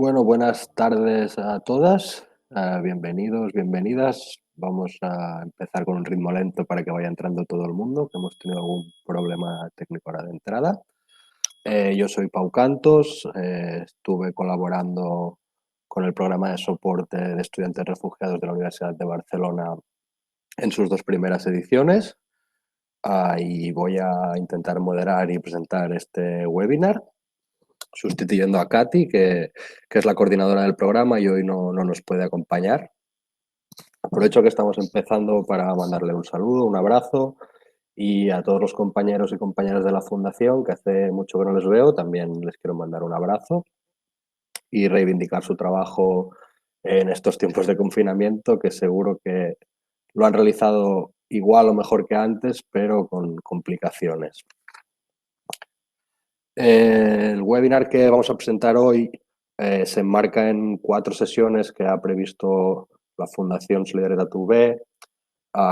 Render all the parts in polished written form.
Bueno, buenas tardes a todas. Bienvenidos, bienvenidas. Vamos a empezar con un ritmo lento para que vaya entrando todo el mundo, que hemos tenido algún problema técnico ahora de entrada. Yo soy Pau Cantos, estuve colaborando con el programa de soporte de estudiantes refugiados de la Universidad de Barcelona en sus dos primeras ediciones. Y voy a intentar moderar y presentar este webinar sustituyendo a Katy, que es la coordinadora del programa y hoy no nos puede acompañar. Aprovecho que estamos empezando para mandarle un saludo, un abrazo y a todos los compañeros y compañeras de la Fundación, que hace mucho que no les veo, también les quiero mandar un abrazo y reivindicar su trabajo en estos tiempos de confinamiento, que seguro que lo han realizado igual o mejor que antes, pero con complicaciones. El webinar que vamos a presentar hoy se enmarca en 4 sesiones que ha previsto la Fundación Solidaridad UB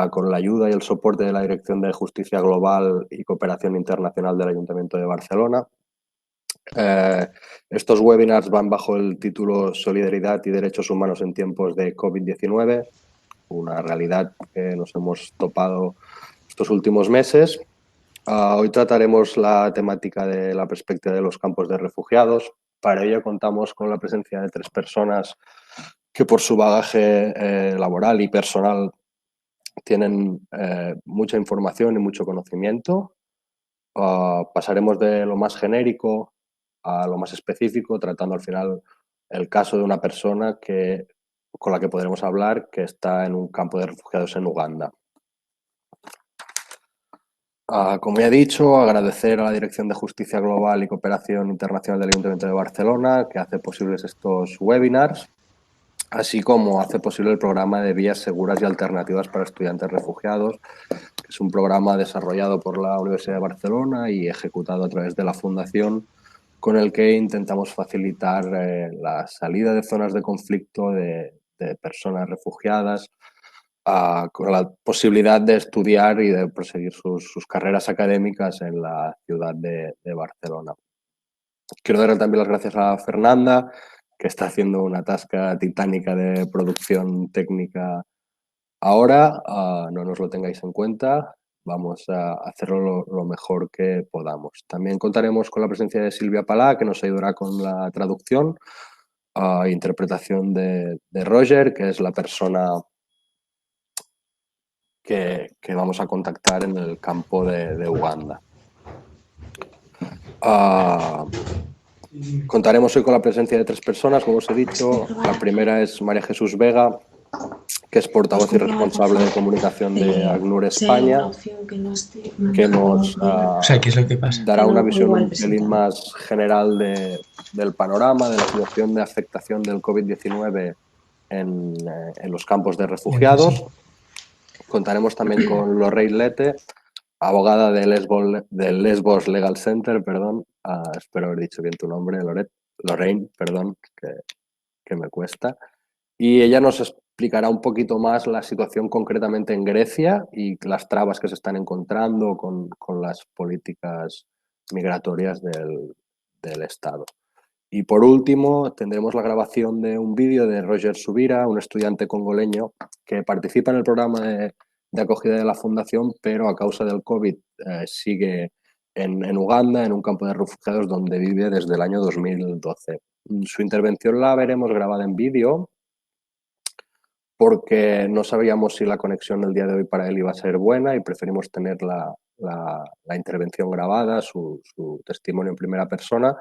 con la ayuda y el soporte de la Dirección de Justicia Global y Cooperación Internacional del Ayuntamiento de Barcelona. Estos webinars van bajo el título Solidaridad y Derechos Humanos en tiempos de COVID-19, una realidad que nos hemos topado estos últimos meses. Hoy trataremos la temática de la perspectiva de los campos de refugiados. Para ello contamos con la presencia de 3 personas que por su bagaje laboral y personal tienen mucha información y mucho conocimiento. Pasaremos de lo más genérico a lo más específico, tratando al final el caso de una persona con la que podremos hablar que está en un campo de refugiados en Uganda. Como ya he dicho, agradecer a la Dirección de Justicia Global y Cooperación Internacional del Ayuntamiento de Barcelona, que hace posibles estos webinars, así como hace posible el programa de vías seguras y alternativas para estudiantes refugiados, que es un programa desarrollado por la Universidad de Barcelona y ejecutado a través de la Fundación, con el que intentamos facilitar la salida de zonas de conflicto de personas refugiadas, con la posibilidad de estudiar y de proseguir sus carreras académicas en la ciudad de Barcelona. Quiero dar también las gracias a Fernanda, que está haciendo una tasca titánica de producción técnica ahora. No nos lo tengáis en cuenta, vamos a hacerlo lo mejor que podamos. También contaremos con la presencia de Silvia Palá, que nos ayudará con la traducción e interpretación de Roger, que es la persona que vamos a contactar en el campo de Uganda. Contaremos hoy con la presencia de 3 personas, como os he dicho. La primera es María Jesús Vega, que es portavoz y responsable de comunicación de ACNUR Si hay España, alguna opción que no esté que manejada nos por ella. O sea, ¿qué es lo que pasa? dará Que una no, o visión igual un pelín presentada. más general del panorama, de la situación de afectación del COVID-19 en los campos de refugiados. Contaremos también con Lorraine Lete, abogada de Lesbos Legal Center, perdón. Espero haber dicho bien tu nombre, Lorraine, perdón, que me cuesta. Y ella nos explicará un poquito más la situación concretamente en Grecia y las trabas que se están encontrando con las políticas migratorias del Estado. Y por último, tendremos la grabación de un vídeo de Roger Subira, un estudiante congoleño que participa en el programa de acogida de la Fundación, pero a causa del COVID sigue en Uganda, en un campo de refugiados donde vive desde el año 2012. Su intervención la veremos grabada en vídeo porque no sabíamos si la conexión del día de hoy para él iba a ser buena y preferimos tener la intervención grabada, su testimonio en primera persona.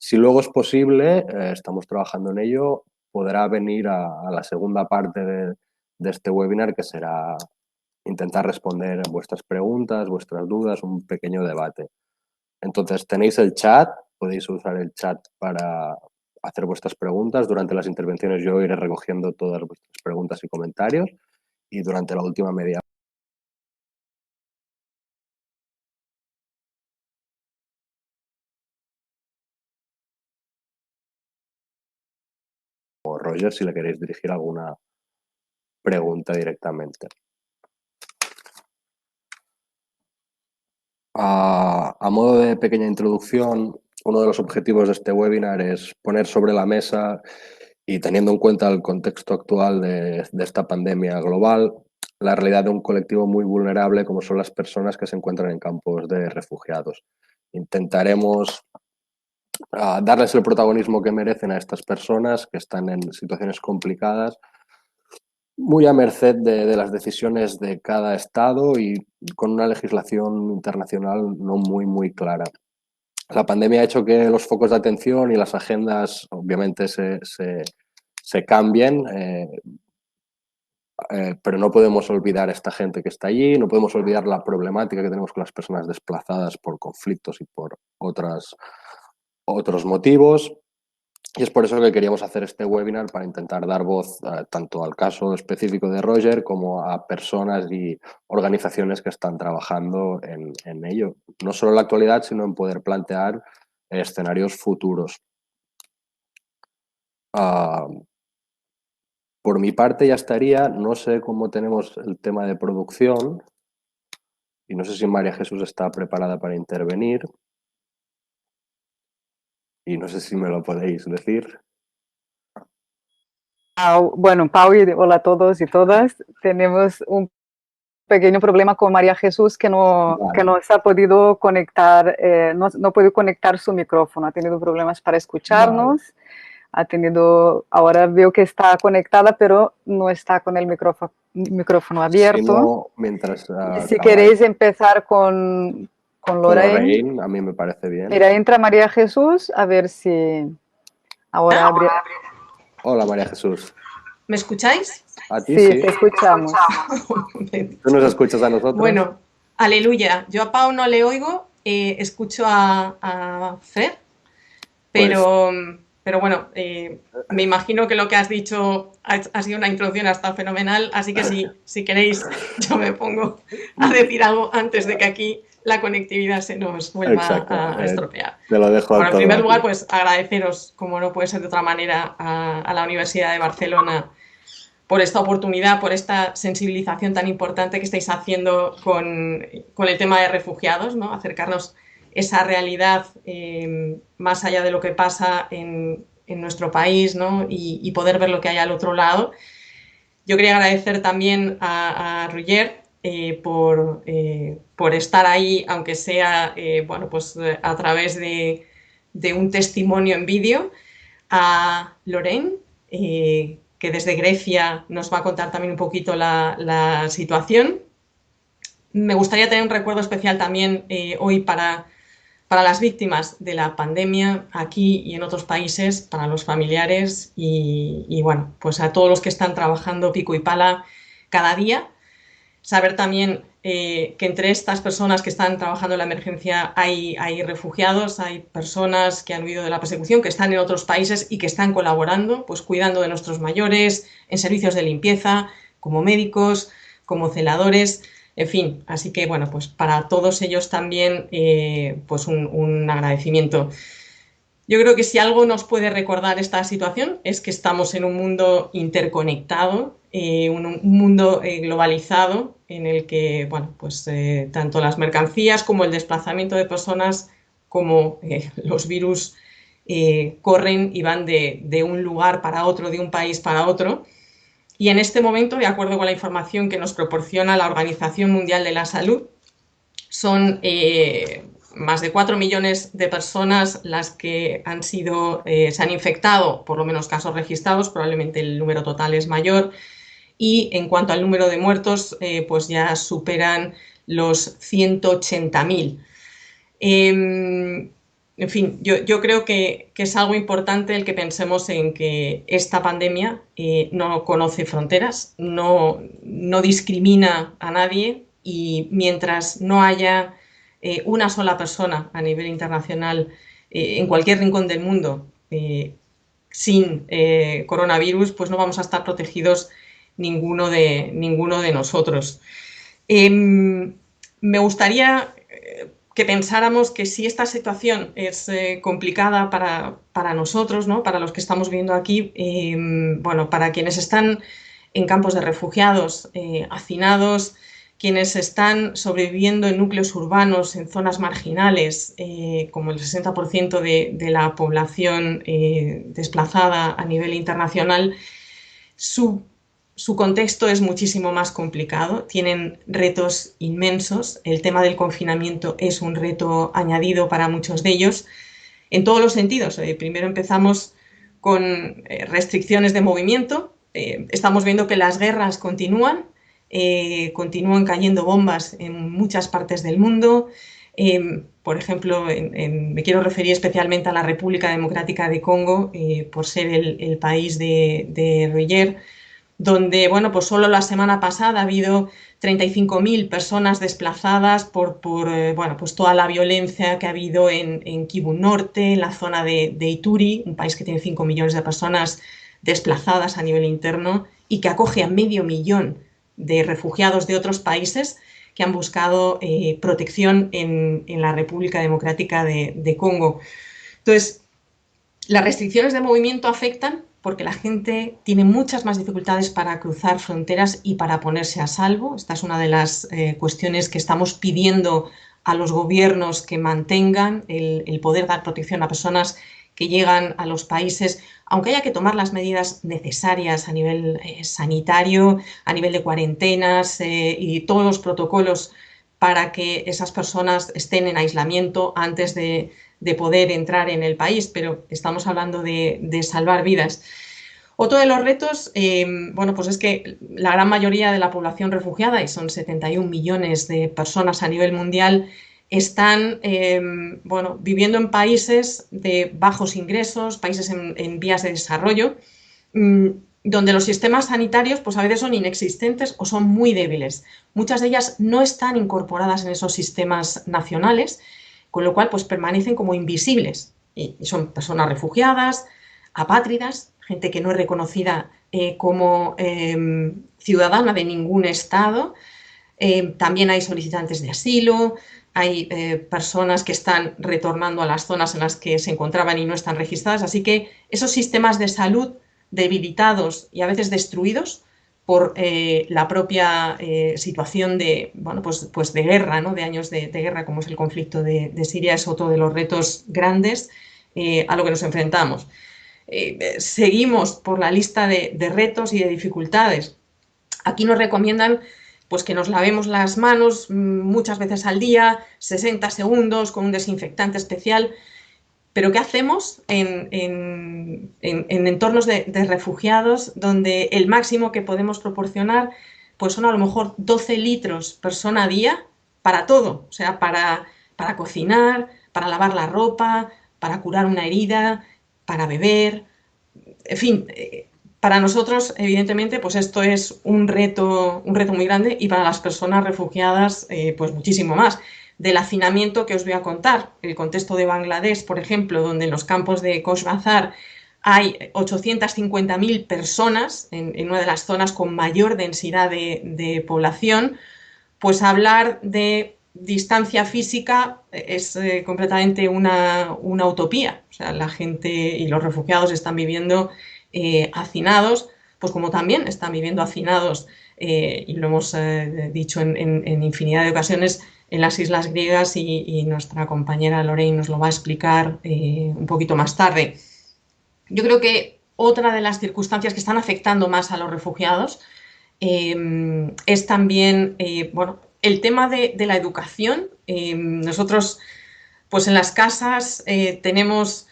Si luego es posible, estamos trabajando en ello, podrá venir a la segunda parte de este webinar, que será intentar responder vuestras preguntas, vuestras dudas, un pequeño debate. Entonces tenéis el chat, podéis usar el chat para hacer vuestras preguntas. Durante las intervenciones yo iré recogiendo todas vuestras preguntas y comentarios y durante la última media o Roger si le queréis dirigir alguna pregunta directamente. A modo de pequeña introducción, uno de los objetivos de este webinar es poner sobre la mesa y teniendo en cuenta el contexto actual de esta pandemia global, la realidad de un colectivo muy vulnerable como son las personas que se encuentran en campos de refugiados. Intentaremos darles el protagonismo que merecen a estas personas que están en situaciones complicadas, muy a merced de las decisiones de cada estado y con una legislación internacional no muy clara. La pandemia ha hecho que los focos de atención y las agendas obviamente se cambien, pero no podemos olvidar a esta gente que está allí, no podemos olvidar la problemática que tenemos con las personas desplazadas por conflictos y por otros motivos. Y es por eso que queríamos hacer este webinar para intentar dar voz tanto al caso específico de Roger como a personas y organizaciones que están trabajando en ello. No solo en la actualidad, sino en poder plantear escenarios futuros. Por mi parte ya estaría. No sé cómo tenemos el tema de producción y no sé si María Jesús está preparada para intervenir. Y no sé si me lo podéis decir. Bueno, Pau y hola a todos y todas. Tenemos un pequeño problema con María Jesús que no se ha podido conectar, no puede conectar su micrófono, ha tenido problemas para escucharnos, ahora veo que está conectada, pero no está con el micrófono Si abierto. no, mientras Y si acabáis queréis empezar con con Lorraine, Lorraine, a mí me parece bien. mira, entra María Jesús, a ver si ahora abre. Hola María Jesús. ¿Me escucháis? A ti Sí, sí. te escuchamos. ¿Tú nos escuchas a nosotros? Bueno, aleluya. Yo a Pau no le oigo, escucho a Fer, pero, pero bueno, me imagino que lo que has dicho ha sido una introducción hasta fenomenal, así que si queréis yo me pongo a decir algo antes de que aquí la conectividad se nos vuelva a estropear. Te lo dejo Bueno, en todo primer aquí. lugar, pues agradeceros, como no puede ser de otra manera, a la Universidad de Barcelona por esta oportunidad, por esta sensibilización tan importante que estáis haciendo con el tema de refugiados, ¿no? Acercarnos esa realidad más allá de lo que pasa en nuestro país, ¿no? Y poder ver lo que hay al otro lado. Yo quería agradecer también a Roger por estar ahí, aunque sea bueno, pues, a través de un testimonio en vídeo, a Lorraine, que desde Grecia nos va a contar también un poquito la situación. Me gustaría tener un recuerdo especial también hoy para las víctimas de la pandemia aquí y en otros países, para los familiares y bueno, pues a todos los que están trabajando pico y pala cada día. Saber también que entre estas personas que están trabajando en la emergencia hay refugiados, hay personas que han huido de la persecución, que están en otros países y que están colaborando, pues cuidando de nuestros mayores, en servicios de limpieza, como médicos, como celadores, en fin. Así que, bueno, pues para todos ellos también pues un agradecimiento. Yo creo que si algo nos puede recordar esta situación es que estamos en un mundo interconectado, un mundo globalizado en el que, bueno, pues tanto las mercancías como el desplazamiento de personas como los virus corren y van de un lugar para otro, de un país para otro. Y en este momento, de acuerdo con la información que nos proporciona la Organización Mundial de la Salud, son más de 4 millones de personas las que se han infectado, por lo menos casos registrados, probablemente el número total es mayor, y en cuanto al número de muertos, pues ya superan los 180.000. En fin, yo creo que es algo importante el que pensemos en que esta pandemia no conoce fronteras, no discrimina a nadie y mientras no haya una sola persona a nivel internacional en cualquier rincón del mundo sin coronavirus, pues no vamos a estar protegidos ninguno de nosotros. Me gustaría que pensáramos que si esta situación es complicada para nosotros, ¿no? Para los que estamos viviendo aquí, bueno, para quienes están en campos de refugiados, hacinados, quienes están sobreviviendo en núcleos urbanos, en zonas marginales, como el 60% de la población desplazada a nivel internacional, su contexto es muchísimo más complicado, tienen retos inmensos, el tema del confinamiento es un reto añadido para muchos de ellos, en todos los sentidos. Primero empezamos con restricciones de movimiento, estamos viendo que las guerras continúan cayendo bombas en muchas partes del mundo. Por ejemplo, me quiero referir especialmente a la República Democrática de Congo, por ser el país de Roger, donde, bueno, pues solo la semana pasada ha habido 35.000 personas desplazadas por bueno, pues toda la violencia que ha habido en Kivu Norte, en la zona de Ituri, un país que tiene 5 millones de personas desplazadas a nivel interno y que acoge a 500.000 de refugiados de otros países que han buscado protección en la República Democrática de Congo. Entonces, las restricciones de movimiento afectan porque la gente tiene muchas más dificultades para cruzar fronteras y para ponerse a salvo. Esta es una de las cuestiones que estamos pidiendo a los gobiernos, que mantengan el poder dar protección a personas que llegan a los países, aunque haya que tomar las medidas necesarias a nivel sanitario, a nivel de cuarentenas y todos los protocolos para que esas personas estén en aislamiento antes de poder entrar en el país, pero estamos hablando de salvar vidas. Otro de los retos, bueno, pues es que la gran mayoría de la población refugiada, y son 71 millones de personas a nivel mundial, están bueno, viviendo en países de bajos ingresos, países en vías de desarrollo, donde los sistemas sanitarios pues a veces son inexistentes o son muy débiles. Muchas de ellas no están incorporadas en esos sistemas nacionales, con lo cual pues permanecen como invisibles. Y son personas refugiadas, apátridas, gente que no es reconocida como ciudadana de ningún estado. También hay solicitantes de asilo, hay personas que están retornando a las zonas en las que se encontraban y no están registradas. Así que esos sistemas de salud debilitados y a veces destruidos por la propia situación de, bueno, pues de guerra, ¿no? De años de guerra, como es el conflicto de Siria, es otro de los retos grandes a lo que nos enfrentamos. Seguimos por la lista de retos y de dificultades. Aquí nos recomiendan pues que nos lavemos las manos muchas veces al día, 60 segundos, con un desinfectante especial. Pero ¿qué hacemos en entornos de refugiados donde el máximo que podemos proporcionar pues son a lo mejor 12 litros persona a día para todo? O sea, para cocinar, para lavar la ropa, para curar una herida, para beber, en fin. Para nosotros, evidentemente, pues esto es un reto muy grande, y para las personas refugiadas, pues muchísimo más. Del hacinamiento que os voy a contar, el contexto de Bangladesh, por ejemplo, donde en los campos de Cox's Bazar hay 850.000 personas en una de las zonas con mayor densidad de población, pues hablar de distancia física es completamente una utopía. O sea, la gente y los refugiados están viviendo hacinados, pues como también están viviendo hacinados, y lo hemos dicho en infinidad de ocasiones, en las islas griegas, y nuestra compañera Lorraine nos lo va a explicar un poquito más tarde. Yo creo que otra de las circunstancias que están afectando más a los refugiados es también, bueno, el tema de la educación. Nosotros, pues en las casas tenemos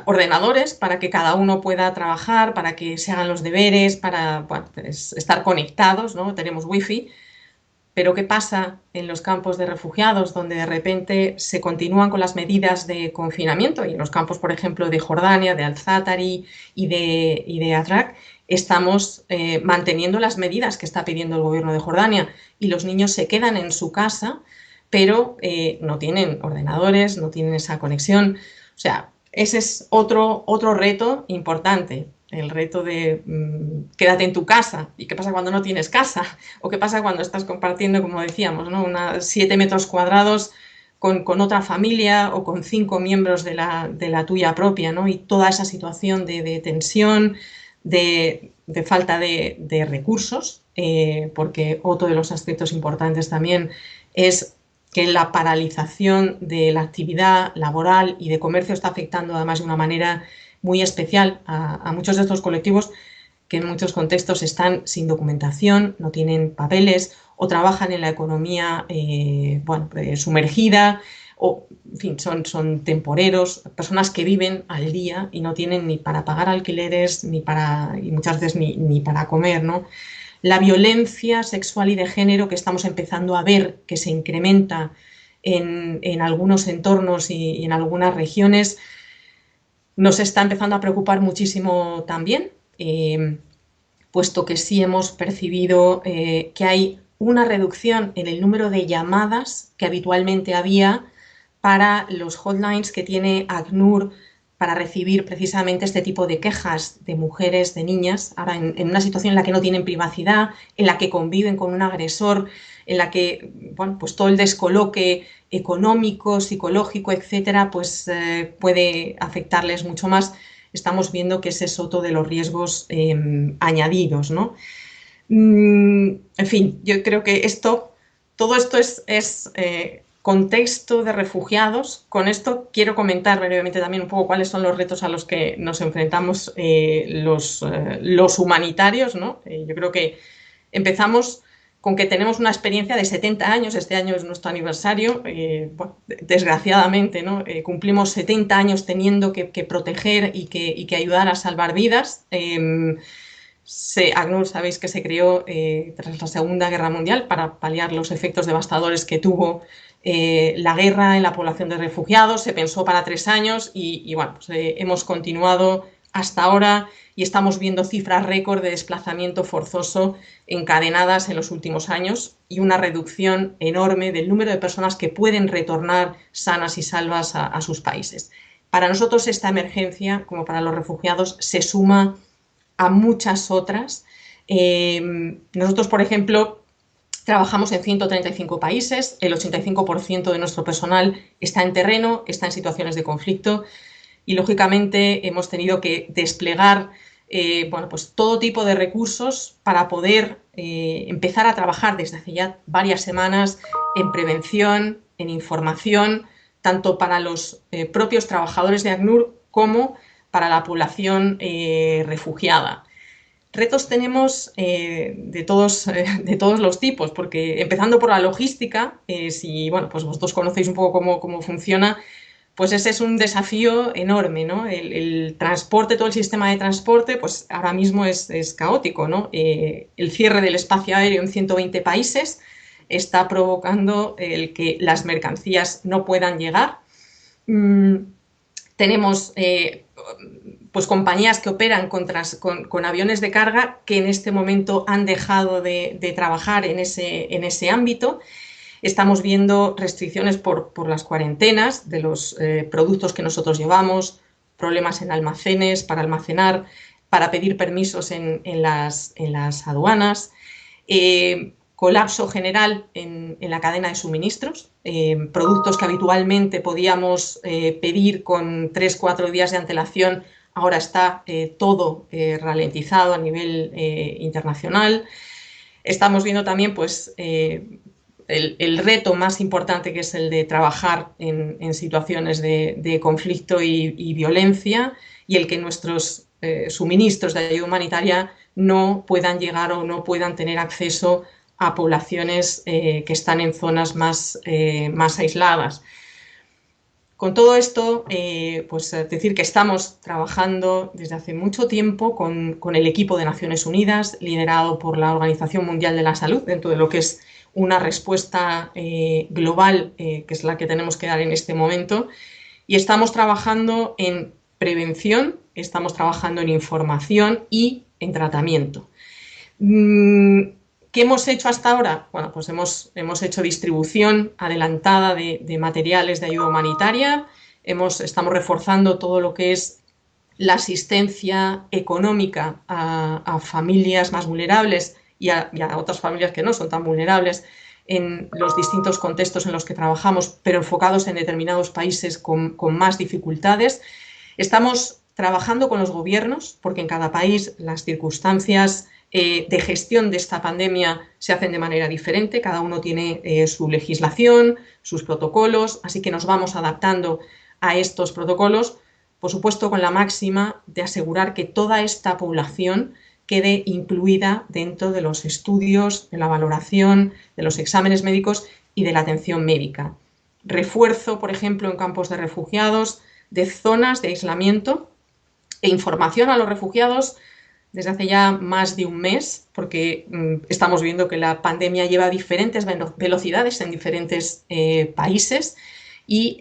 ordenadores para que cada uno pueda trabajar, para que se hagan los deberes, para, bueno, pues estar conectados, ¿no? Tenemos wifi. Pero ¿qué pasa en los campos de refugiados, donde de repente se continúan con las medidas de confinamiento? Y en los campos, por ejemplo, de Jordania, de Al-Zatari y de Atrak, estamos manteniendo las medidas que está pidiendo el gobierno de Jordania, y los niños se quedan en su casa, pero no tienen ordenadores, no tienen esa conexión. O sea, ese es otro reto importante. El reto de quédate en tu casa. ¿Y qué pasa cuando no tienes casa? ¿O qué pasa cuando estás compartiendo, como decíamos, ¿no? 7 metros cuadrados con otra familia, o con 5 miembros de la tuya propia, ¿no? Y toda esa situación de tensión, de de falta de recursos, porque otro de los aspectos importantes también es que la paralización de la actividad laboral y de comercio está afectando además de una manera muy especial a muchos de estos colectivos que en muchos contextos están sin documentación, no tienen papeles o trabajan en la economía sumergida, o en fin, son temporeros, personas que viven al día y no tienen ni para pagar alquileres y muchas veces ni para comer, ¿no? La violencia sexual y de género que estamos empezando a ver que se incrementa en algunos entornos y en algunas regiones nos está empezando a preocupar muchísimo también, puesto que sí hemos percibido que hay una reducción en el número de llamadas que habitualmente había para los hotlines que tiene ACNUR para recibir precisamente este tipo de quejas de mujeres, de niñas, ahora en una situación en la que no tienen privacidad, en la que conviven con un agresor, en la que pues todo el descoloque económico, psicológico, etcétera, pues puede afectarles mucho más. Estamos viendo que ese es otro de los riesgos añadidos, ¿no? En fin, yo creo que todo esto es contexto de refugiados. Con esto quiero comentar brevemente también un poco cuáles son los retos a los que nos enfrentamos los humanitarios, ¿no? Yo creo que empezamos con que tenemos una experiencia de 70 años, este año es nuestro aniversario, desgraciadamente, ¿no? Cumplimos 70 años teniendo que proteger y que ayudar a salvar vidas. ACNUR sabéis que se creó tras la Segunda Guerra Mundial para paliar los efectos devastadores que tuvo la guerra en la población de refugiados. Se pensó para 3 años y bueno, pues, hemos continuado hasta ahora y estamos viendo cifras récord de desplazamiento forzoso encadenadas en los últimos años y una reducción enorme del número de personas que pueden retornar sanas y salvas a sus países. Para nosotros esta emergencia, como para los refugiados, se suma a muchas otras. Nosotros, por ejemplo, trabajamos en 135 países, el 85% de nuestro personal está en terreno, está en situaciones de conflicto y, lógicamente, hemos tenido que desplegar pues todo tipo de recursos para poder empezar a trabajar desde hace ya varias semanas en prevención, en información, tanto para los propios trabajadores de ACNUR como para la población refugiada. Retos tenemos de todos los tipos, porque empezando por la logística, si pues vosotros conocéis un poco cómo funciona, pues ese es un desafío enorme, ¿no? El transporte, todo el sistema de transporte, pues ahora mismo es caótico, ¿no? El cierre del espacio aéreo en 120 países está provocando el que las mercancías no puedan llegar. Tenemos pues compañías que operan con aviones de carga que en este momento han dejado de trabajar en ese ámbito. Estamos viendo restricciones por las cuarentenas de los productos que nosotros llevamos, problemas en almacenes para almacenar, para pedir permisos en las aduanas, colapso general en la cadena de suministros, productos que habitualmente podíamos pedir con 3-4 días de antelación, ahora está todo ralentizado a nivel internacional. Estamos viendo también pues, el reto más importante, que es el de trabajar en situaciones de conflicto y violencia, y el que nuestros suministros de ayuda humanitaria no puedan llegar o no puedan tener acceso a poblaciones que están en zonas más aisladas. Con todo esto, pues decir que estamos trabajando desde hace mucho tiempo con el equipo de Naciones Unidas, liderado por la Organización Mundial de la Salud, dentro de lo que es una respuesta global, que es la que tenemos que dar en este momento, y estamos trabajando en prevención, estamos trabajando en información y en tratamiento. ¿Qué hemos hecho hasta ahora? Bueno, pues hemos hecho distribución adelantada de materiales de ayuda humanitaria, estamos reforzando todo lo que es la asistencia económica a familias más vulnerables y a otras familias que no son tan vulnerables en los distintos contextos en los que trabajamos, pero enfocados en determinados países con más dificultades. Estamos trabajando con los gobiernos, porque en cada país las circunstancias de gestión de esta pandemia se hacen de manera diferente, cada uno tiene su legislación, sus protocolos, así que nos vamos adaptando a estos protocolos, por supuesto con la máxima de asegurar que toda esta población quede incluida dentro de los estudios, de la valoración, de los exámenes médicos y de la atención médica. Refuerzo, por ejemplo, en campos de refugiados, de zonas de aislamiento e información a los refugiados desde hace ya más de un mes, porque estamos viendo que la pandemia lleva diferentes velocidades en diferentes países y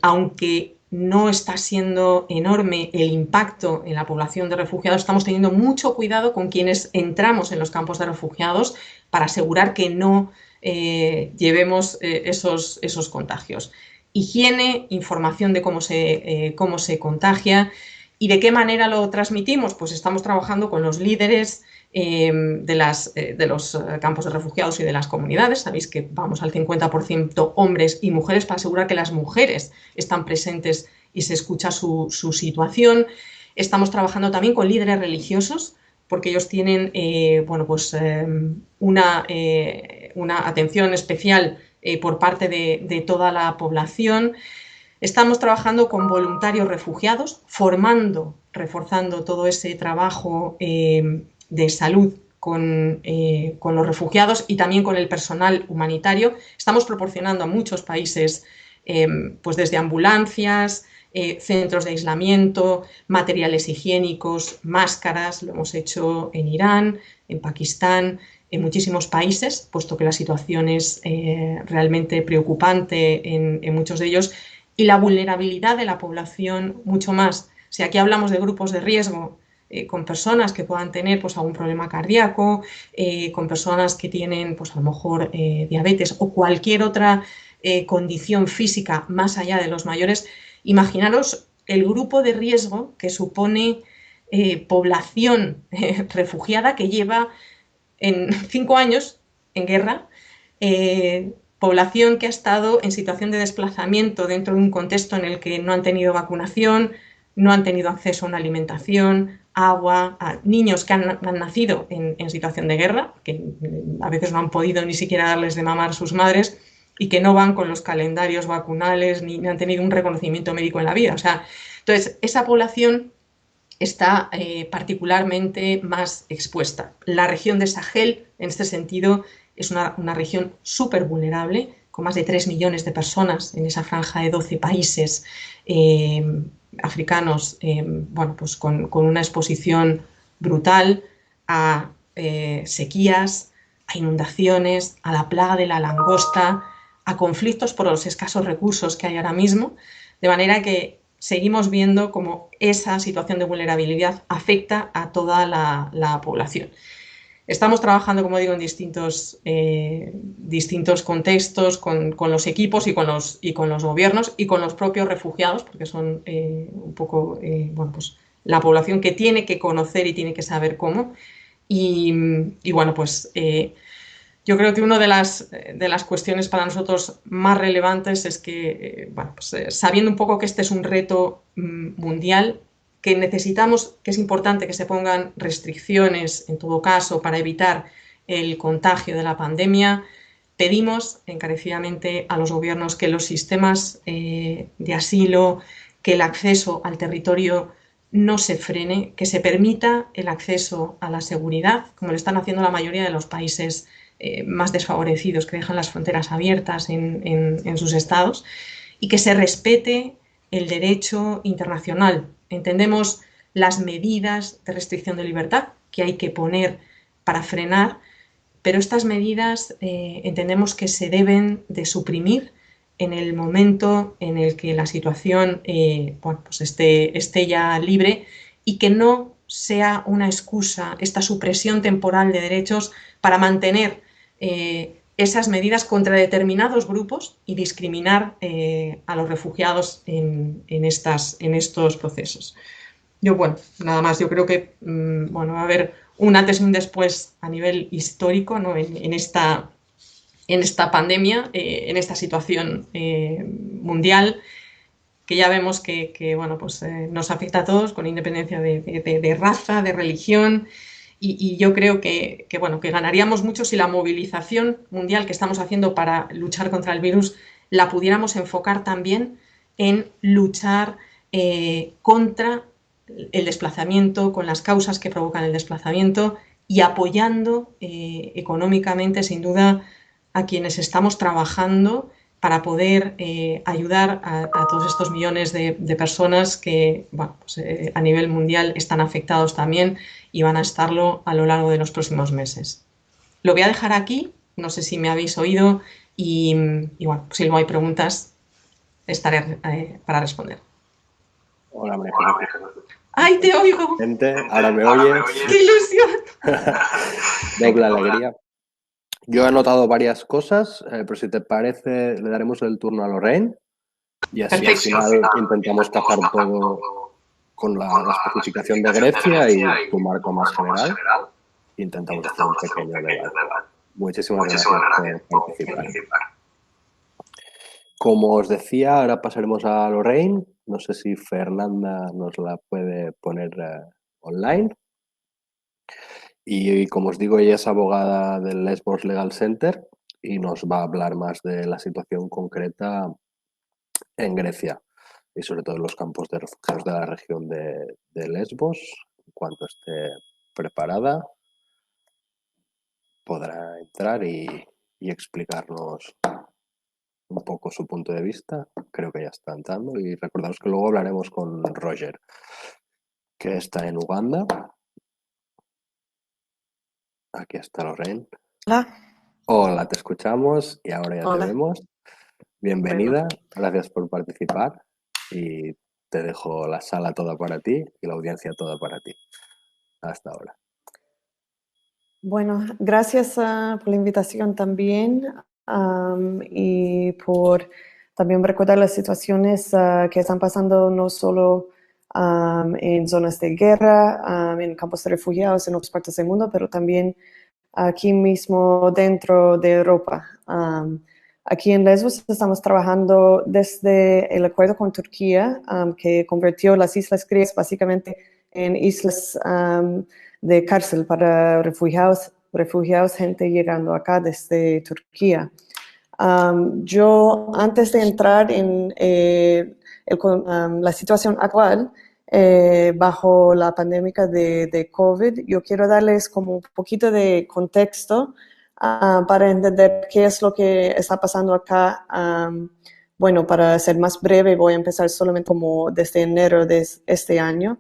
aunque no está siendo enorme el impacto en la población de refugiados, estamos teniendo mucho cuidado con quienes entramos en los campos de refugiados para asegurar que no llevemos esos contagios. Higiene, información de cómo se contagia. ¿Y de qué manera lo transmitimos? Pues estamos trabajando con los líderes de los campos de refugiados y de las comunidades. Sabéis que vamos al 50% hombres y mujeres para asegurar que las mujeres están presentes y se escucha su situación. Estamos trabajando también con líderes religiosos porque ellos tienen una atención especial por parte de toda la población. Estamos trabajando con voluntarios refugiados, reforzando todo ese trabajo de salud con los refugiados y también con el personal humanitario. Estamos proporcionando a muchos países, pues desde ambulancias, centros de aislamiento, materiales higiénicos, máscaras. Lo hemos hecho en Irán, en Pakistán, en muchísimos países, puesto que la situación es realmente preocupante en muchos de ellos. Y la vulnerabilidad de la población mucho más. Si aquí hablamos de grupos de riesgo, con personas que puedan tener pues, algún problema cardíaco, con personas que tienen pues, a lo mejor diabetes o cualquier otra condición física más allá de los mayores, imaginaros el grupo de riesgo que supone población refugiada que lleva en 5 años en guerra, población que ha estado en situación de desplazamiento dentro de un contexto en el que no han tenido vacunación, no han tenido acceso a una alimentación, agua, a niños que han nacido en situación de guerra, que a veces no han podido ni siquiera darles de mamar sus madres y que no van con los calendarios vacunales ni han tenido un reconocimiento médico en la vida. O sea, entonces, esa población está particularmente más expuesta. La región de Sahel, en este sentido, es una región súper vulnerable, con más de 3 millones de personas en esa franja de 12 países africanos, pues con una exposición brutal a sequías, a inundaciones, a la plaga de la langosta, a conflictos por los escasos recursos que hay ahora mismo, de manera que seguimos viendo cómo esa situación de vulnerabilidad afecta a toda la población. Estamos trabajando, como digo, en distintos contextos con los equipos y con los gobiernos y con los propios refugiados, porque son un poco pues la población que tiene que conocer y tiene que saber cómo. Y bueno, pues yo creo que una de las cuestiones para nosotros más relevantes es que, sabiendo un poco que este es un reto mundial, que necesitamos, que es importante que se pongan restricciones, en todo caso, para evitar el contagio de la pandemia, pedimos encarecidamente a los gobiernos que los sistemas de asilo, que el acceso al territorio no se frene, que se permita el acceso a la seguridad, como lo están haciendo la mayoría de los países más desfavorecidos, que dejan las fronteras abiertas en sus estados, y que se respete el derecho internacional. Entendemos las medidas de restricción de libertad que hay que poner para frenar, pero estas medidas entendemos que se deben de suprimir en el momento en el que la situación pues esté ya libre y que no sea una excusa esta supresión temporal de derechos para mantener esas medidas contra determinados grupos y discriminar a los refugiados en estos procesos. Yo, nada más, yo creo que va a haber un antes y un después a nivel histórico, ¿no? en esta pandemia, en esta situación mundial, que ya vemos que bueno, pues, nos afecta a todos con independencia de raza, de religión, y yo creo bueno, que ganaríamos mucho si la movilización mundial que estamos haciendo para luchar contra el virus la pudiéramos enfocar también en luchar contra el desplazamiento, con las causas que provocan el desplazamiento y apoyando económicamente, sin duda, a quienes estamos trabajando para poder ayudar a todos estos millones de personas que, bueno, pues, a nivel mundial están afectados también y van a estarlo a lo largo de los próximos meses. Lo voy a dejar aquí, no sé si me habéis oído y bueno, si luego hay preguntas, estaré para responder. Hola, María Jesús. ¡Ay, te oigo! Ahora me oyes. ¡Qué ilusión! Doble alegría. Yo he anotado varias cosas, pero si te parece, le daremos el turno a Lorraine y así Perfecto. al final intentamos cazar todo con la especificación de Grecia y tu marco más general. Intentamos hacer un pequeño debate. Muchísimas gracias por participar. Como os decía, ahora pasaremos a Lorraine. No sé si Fernanda nos la puede poner online. Y como os digo, ella es abogada del Lesbos Legal Center y nos va a hablar más de la situación concreta en Grecia y sobre todo en los campos de refugiados de la región de Lesbos. En cuanto esté preparada, podrá entrar y explicarnos un poco su punto de vista. Creo que ya está entrando y recordaros que luego hablaremos con Roger, que está en Uganda. Aquí está Lorraine. Hola. Hola, te escuchamos y ahora ya Hola. te vemos. Bienvenida, gracias por participar y te dejo la sala toda para ti y la audiencia toda para ti. Hasta ahora. Bueno, gracias por la invitación también y por también recordar las situaciones que están pasando no solo en zonas de guerra, en campos de refugiados en otras partes del mundo, pero también aquí mismo dentro de Europa. Aquí en Lesbos estamos trabajando desde el acuerdo con Turquía, que convirtió las islas griegas básicamente en islas de cárcel para refugiados, gente llegando acá desde Turquía. Yo, antes de entrar en la situación actual, bajo la pandemia de COVID, yo quiero darles como un poquito de contexto para entender qué es lo que está pasando acá. Bueno, para ser más breve, voy a empezar solamente como desde enero de este año.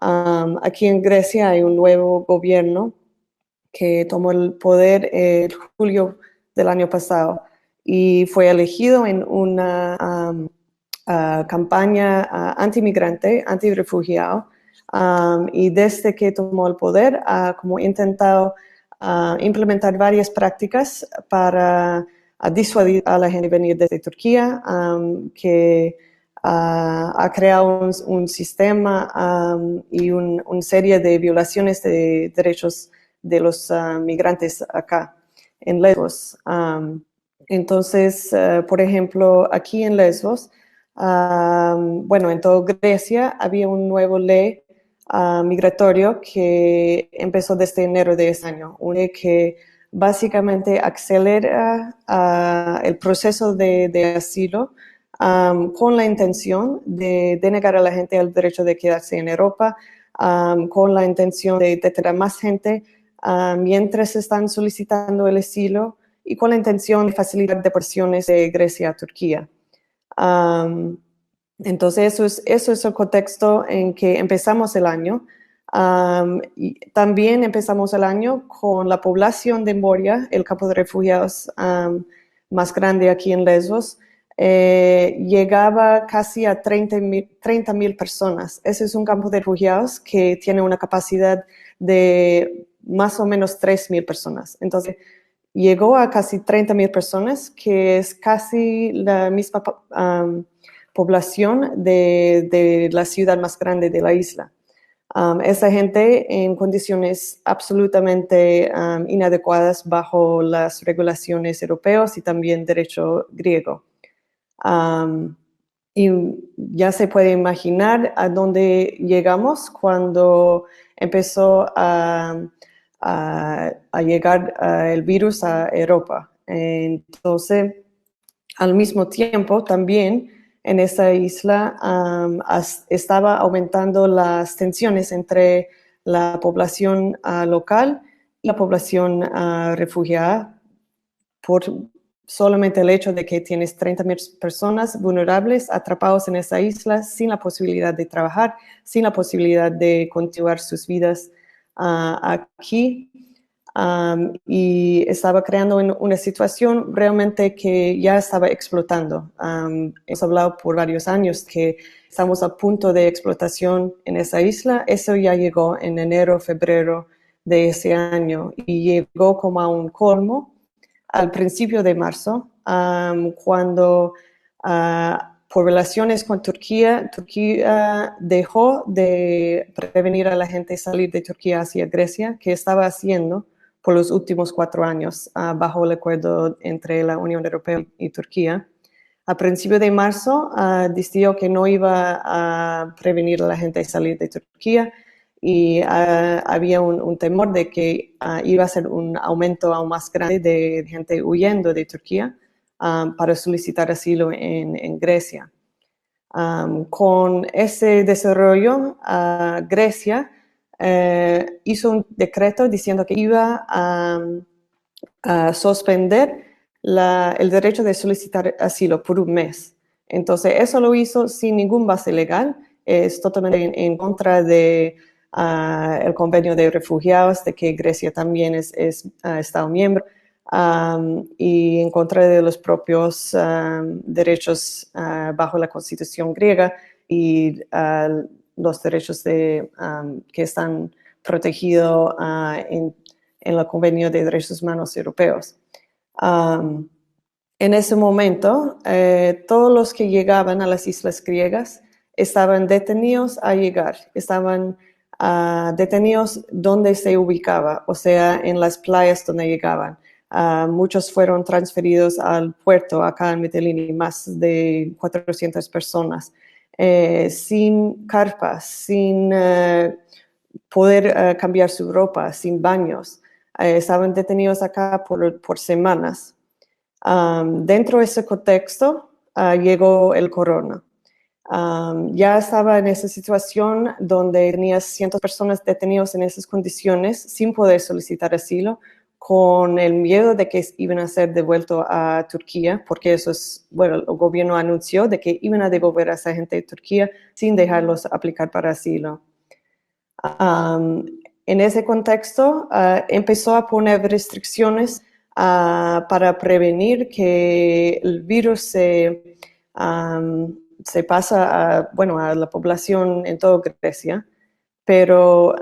Aquí en Grecia hay un nuevo gobierno que tomó el poder en julio del año pasado y fue elegido en una campaña anti-migrante, anti-refugiado, y desde que tomó el poder ha como intentado implementar varias prácticas para disuadir a la gente venir desde Turquía, que ha creado un sistema y una serie de violaciones de derechos de los migrantes acá en Lesbos. Entonces, por ejemplo, aquí en Lesbos, bueno, en toda Grecia había un nuevo ley migratorio que empezó desde enero de este año, una ley que básicamente acelera el proceso de asilo con la intención de denegar a la gente el derecho de quedarse en Europa, con la intención de detener más gente mientras están solicitando el asilo y con la intención de facilitar deportaciones de Grecia a Turquía. Entonces, eso es el contexto en que empezamos el año. Y también empezamos el año con la población de Moria, el campo de refugiados más grande aquí en Lesbos. Llegaba casi a 30,000 personas. Ese es un campo de refugiados que tiene una capacidad de más o menos 3,000 personas. Entonces, llegó a casi 30,000 personas, que es casi la misma población de la ciudad más grande de la isla. Esa gente en condiciones absolutamente inadecuadas bajo las regulaciones europeas y también derecho griego. y ya se puede imaginar a dónde llegamos cuando empezó a llegar el virus a Europa. Entonces, al mismo tiempo, también en esa isla estaba aumentando las tensiones entre la población local y la población refugiada por solamente el hecho de que tienes 30,000 personas vulnerables atrapados en esa isla sin la posibilidad de trabajar, sin la posibilidad de continuar sus vidas aquí. Y estaba creando una situación realmente que ya estaba explotando. Hemos hablado por varios años que estamos a punto de explotación en esa isla. Eso ya llegó en enero, febrero de ese año y llegó como a un colmo al principio de marzo, cuando por relaciones con Turquía dejó de prevenir a la gente salir de Turquía hacia Grecia, que estaba haciendo por los últimos 4 años bajo el acuerdo entre la Unión Europea y Turquía. A principio de marzo decidió que no iba a prevenir a la gente salir de Turquía y había un temor de que iba a ser un aumento aún más grande de gente huyendo de Turquía para solicitar asilo en Grecia. Con ese desarrollo, Grecia hizo un decreto diciendo que iba a suspender el derecho de solicitar asilo por un mes. Entonces, eso lo hizo sin ningún base legal. Es totalmente en contra de el convenio de refugiados, de que Grecia también es Estado miembro, y en contra de los propios derechos bajo la Constitución griega y los derechos que están protegidos en el Convenio de Derechos Humanos Europeos. En ese momento, todos los que llegaban a las islas griegas estaban detenidos a llegar, estaban detenidos donde se ubicaba, o sea, en las playas donde llegaban. Muchos fueron transferidos al puerto acá en Mytilene, más de 400 personas, sin carpas, sin poder cambiar su ropa, sin baños. Estaban detenidos acá por semanas. Dentro de ese contexto llegó el corona. Ya estaba en esa situación donde tenías cientos de personas detenidas en esas condiciones sin poder solicitar asilo, con el miedo de que iban a ser devueltos a Turquía, porque eso es, bueno, el gobierno anunció de que iban a devolver a esa gente de Turquía sin dejarlos aplicar para asilo. En ese contexto, empezó a poner restricciones para prevenir que el virus se pasa a la población en toda Grecia, pero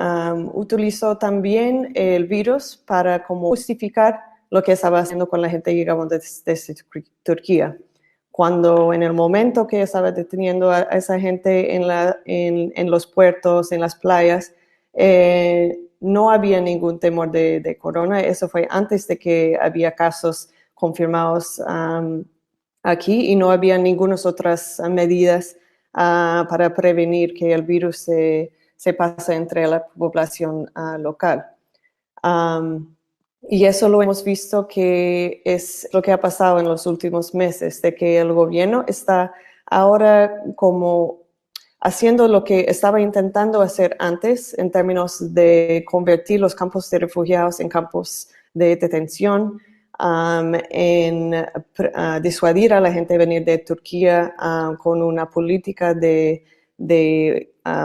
utilizó también el virus para como justificar lo que estaba haciendo con la gente que llegaba desde Turquía. Cuando en el momento que estaba deteniendo a esa gente en los puertos, en las playas, no había ningún temor de corona. Eso fue antes de que había casos confirmados aquí y no había ninguna otras medidas para prevenir que el virus se pase entre la población local. Y eso lo hemos visto que es lo que ha pasado en los últimos meses, de que el gobierno está ahora como haciendo lo que estaba intentando hacer antes en términos de convertir los campos de refugiados en campos de detención, en disuadir a la gente de venir de Turquía con una política de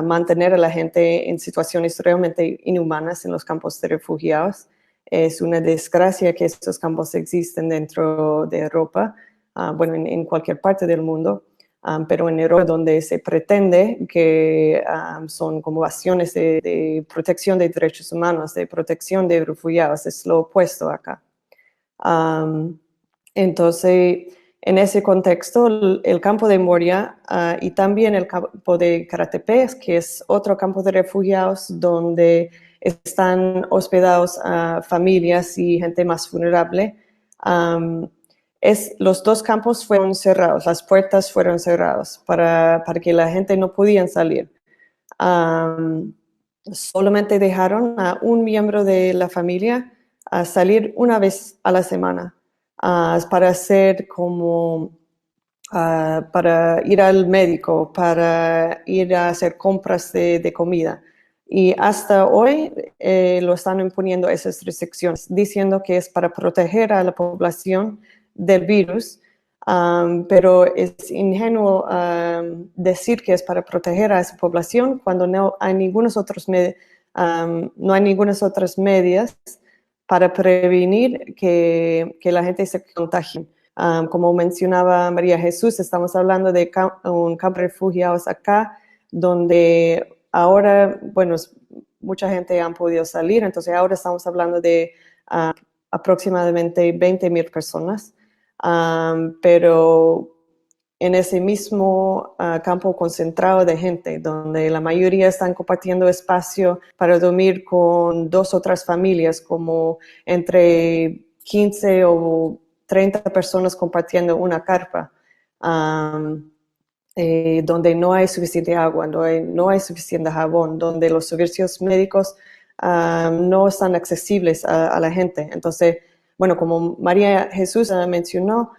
mantener a la gente en situaciones realmente inhumanas en los campos de refugiados. Es una desgracia que estos campos existen dentro de Europa, en cualquier parte del mundo, pero en Europa donde se pretende que son como acciones de protección de derechos humanos, de protección de refugiados, es lo opuesto acá. Entonces, en ese contexto, el campo de Moria y también el campo de Karatepe, que es otro campo de refugiados donde están hospedados familias y gente más vulnerable, los dos campos fueron cerrados, las puertas fueron cerradas para que la gente no podía salir. Solamente dejaron a un miembro de la familia a salir una vez a la semana para hacer como para ir al médico, para ir a hacer compras de comida. Y hasta hoy lo están imponiendo esas restricciones, diciendo que es para proteger a la población del virus, pero es ingenuo decir que es para proteger a esa población cuando no hay ninguna otras medidas para prevenir que la gente se contagie. Como mencionaba María Jesús, estamos hablando de un campo de refugiados acá, donde ahora, bueno, mucha gente ha podido salir, entonces ahora estamos hablando de aproximadamente 20,000 personas, pero en ese mismo campo concentrado de gente, donde la mayoría están compartiendo espacio para dormir con 2 otras familias, como entre 15 o 30 personas compartiendo una carpa, donde no hay suficiente agua, no hay suficiente jabón, donde los servicios médicos no están accesibles a la gente. Entonces, bueno, como María Jesús mencionó,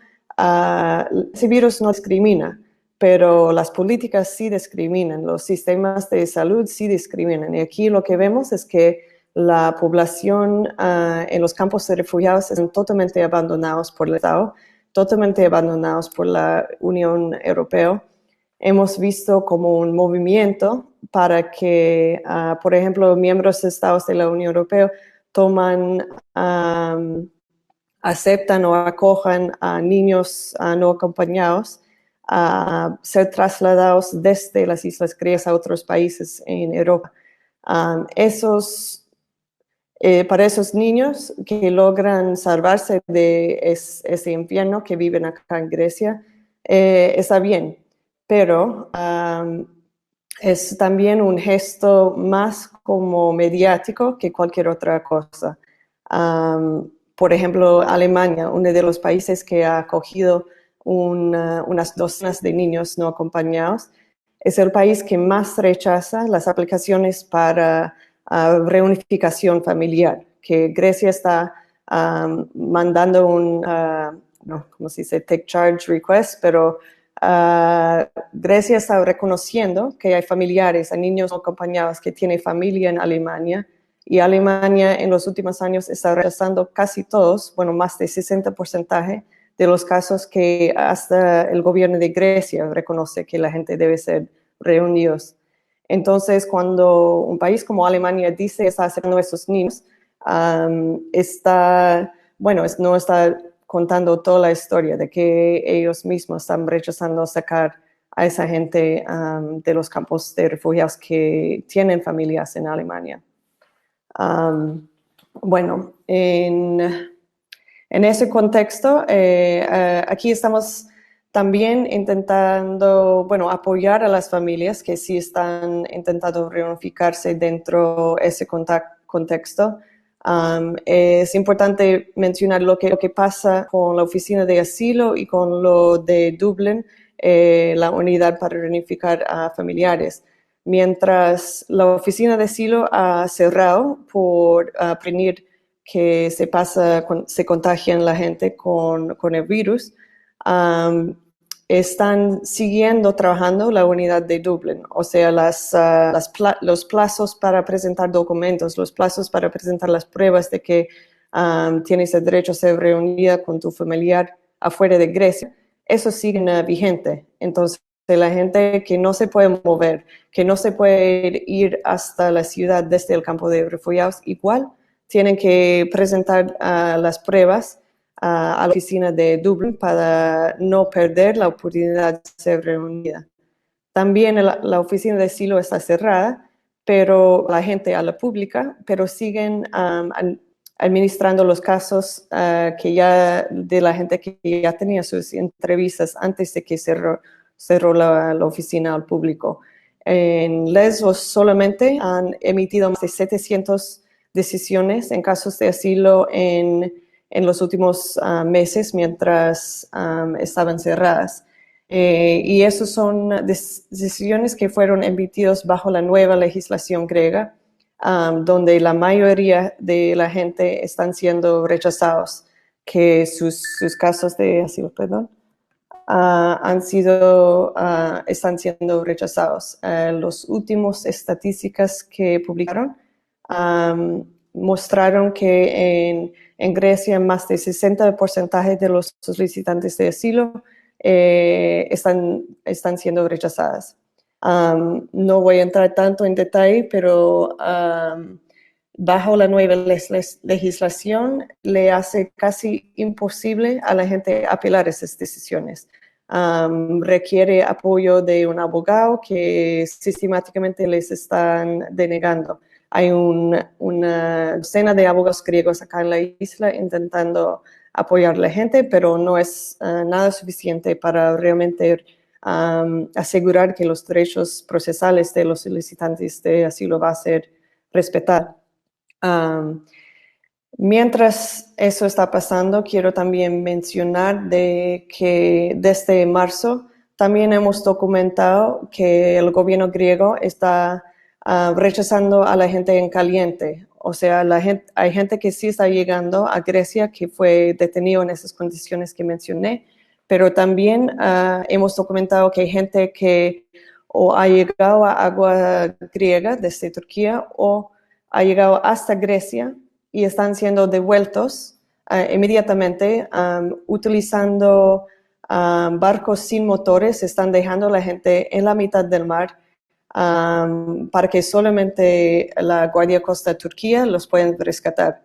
ese virus no discrimina, pero las políticas sí discriminan, los sistemas de salud sí discriminan. Y aquí lo que vemos es que la población en los campos de refugiados están totalmente abandonados por el Estado, totalmente abandonados por la Unión Europea. Hemos visto como un movimiento para que, por ejemplo, miembros de Estados de la Unión Europea aceptan o acojan a niños no acompañados a ser trasladados desde las Islas Griegas a otros países en Europa. Para esos niños que logran salvarse de ese infierno que viven acá en Grecia, está bien, pero es también un gesto más como mediático que cualquier otra cosa. Por ejemplo, Alemania, uno de los países que ha acogido unas docenas de niños no acompañados, es el país que más rechaza las aplicaciones para reunificación familiar, que Grecia está mandando ¿cómo se dice? Take charge request, pero Grecia está reconociendo que hay familiares, hay niños no acompañados que tienen familia en Alemania, y Alemania en los últimos años está rechazando casi todos, bueno, más de 60% de los casos que hasta el gobierno de Grecia reconoce que la gente debe ser reunidos. Entonces, cuando un país como Alemania dice que está aceptando a esos niños, no está contando toda la historia de que ellos mismos están rechazando sacar a esa gente de los campos de refugiados que tienen familias en Alemania. Bueno, en ese contexto, aquí estamos también intentando, apoyar a las familias que sí están intentando reunificarse dentro de ese contexto. Es importante mencionar lo que pasa con la Oficina de Asilo y con lo de Dublín, la unidad para reunificar a familiares. Mientras la Oficina de Asilo ha cerrado por prevenir que se contagian la gente con el virus, están siguiendo trabajando la unidad de Dublín, o sea, los plazos para presentar documentos, los plazos para presentar las pruebas de que tienes el derecho a ser reunida con tu familiar afuera de Grecia, eso sigue vigente. Entonces, la gente que no se puede mover, que no se puede ir hasta la ciudad desde el campo de refugiados, igual tienen que presentar las pruebas a la oficina de Dublín para no perder la oportunidad de ser reunida. También la oficina de asilo está cerrada, pero la gente a la pública, pero siguen administrando los casos de la gente que ya tenía sus entrevistas antes de que cerró la oficina al público. En Lesbos solamente han emitido más de 700 decisiones en casos de asilo en en los últimos meses mientras estaban cerradas. Y esas son decisiones que fueron emitidas bajo la nueva legislación griega, donde la mayoría de la gente están siendo rechazados, que sus casos de asilo, perdón, están siendo rechazados. Los últimos estadísticas que publicaron mostraron que en Grecia más del 60% de los solicitantes de asilo están siendo rechazadas. No voy a entrar tanto en detalle, pero bajo la nueva legislación le hace casi imposible a la gente apelar esas decisiones. Requiere apoyo de un abogado que sistemáticamente les están denegando. Hay una docena de abogados griegos acá en la isla intentando apoyar a la gente, pero no es nada suficiente para realmente asegurar que los derechos procesales de los solicitantes de asilo va a ser respetados. Mientras eso está pasando, quiero también mencionar de que desde marzo también hemos documentado que el gobierno griego está rechazando a la gente en caliente. O sea, hay gente que sí está llegando a Grecia que fue detenido en esas condiciones que mencioné, pero también hemos documentado que hay gente que o ha llegado a agua griega desde Turquía o ha llegado hasta Grecia y están siendo devueltos inmediatamente utilizando barcos sin motores, están dejando a la gente en la mitad del mar para que solamente la Guardia Costa Turquía los pueda rescatar.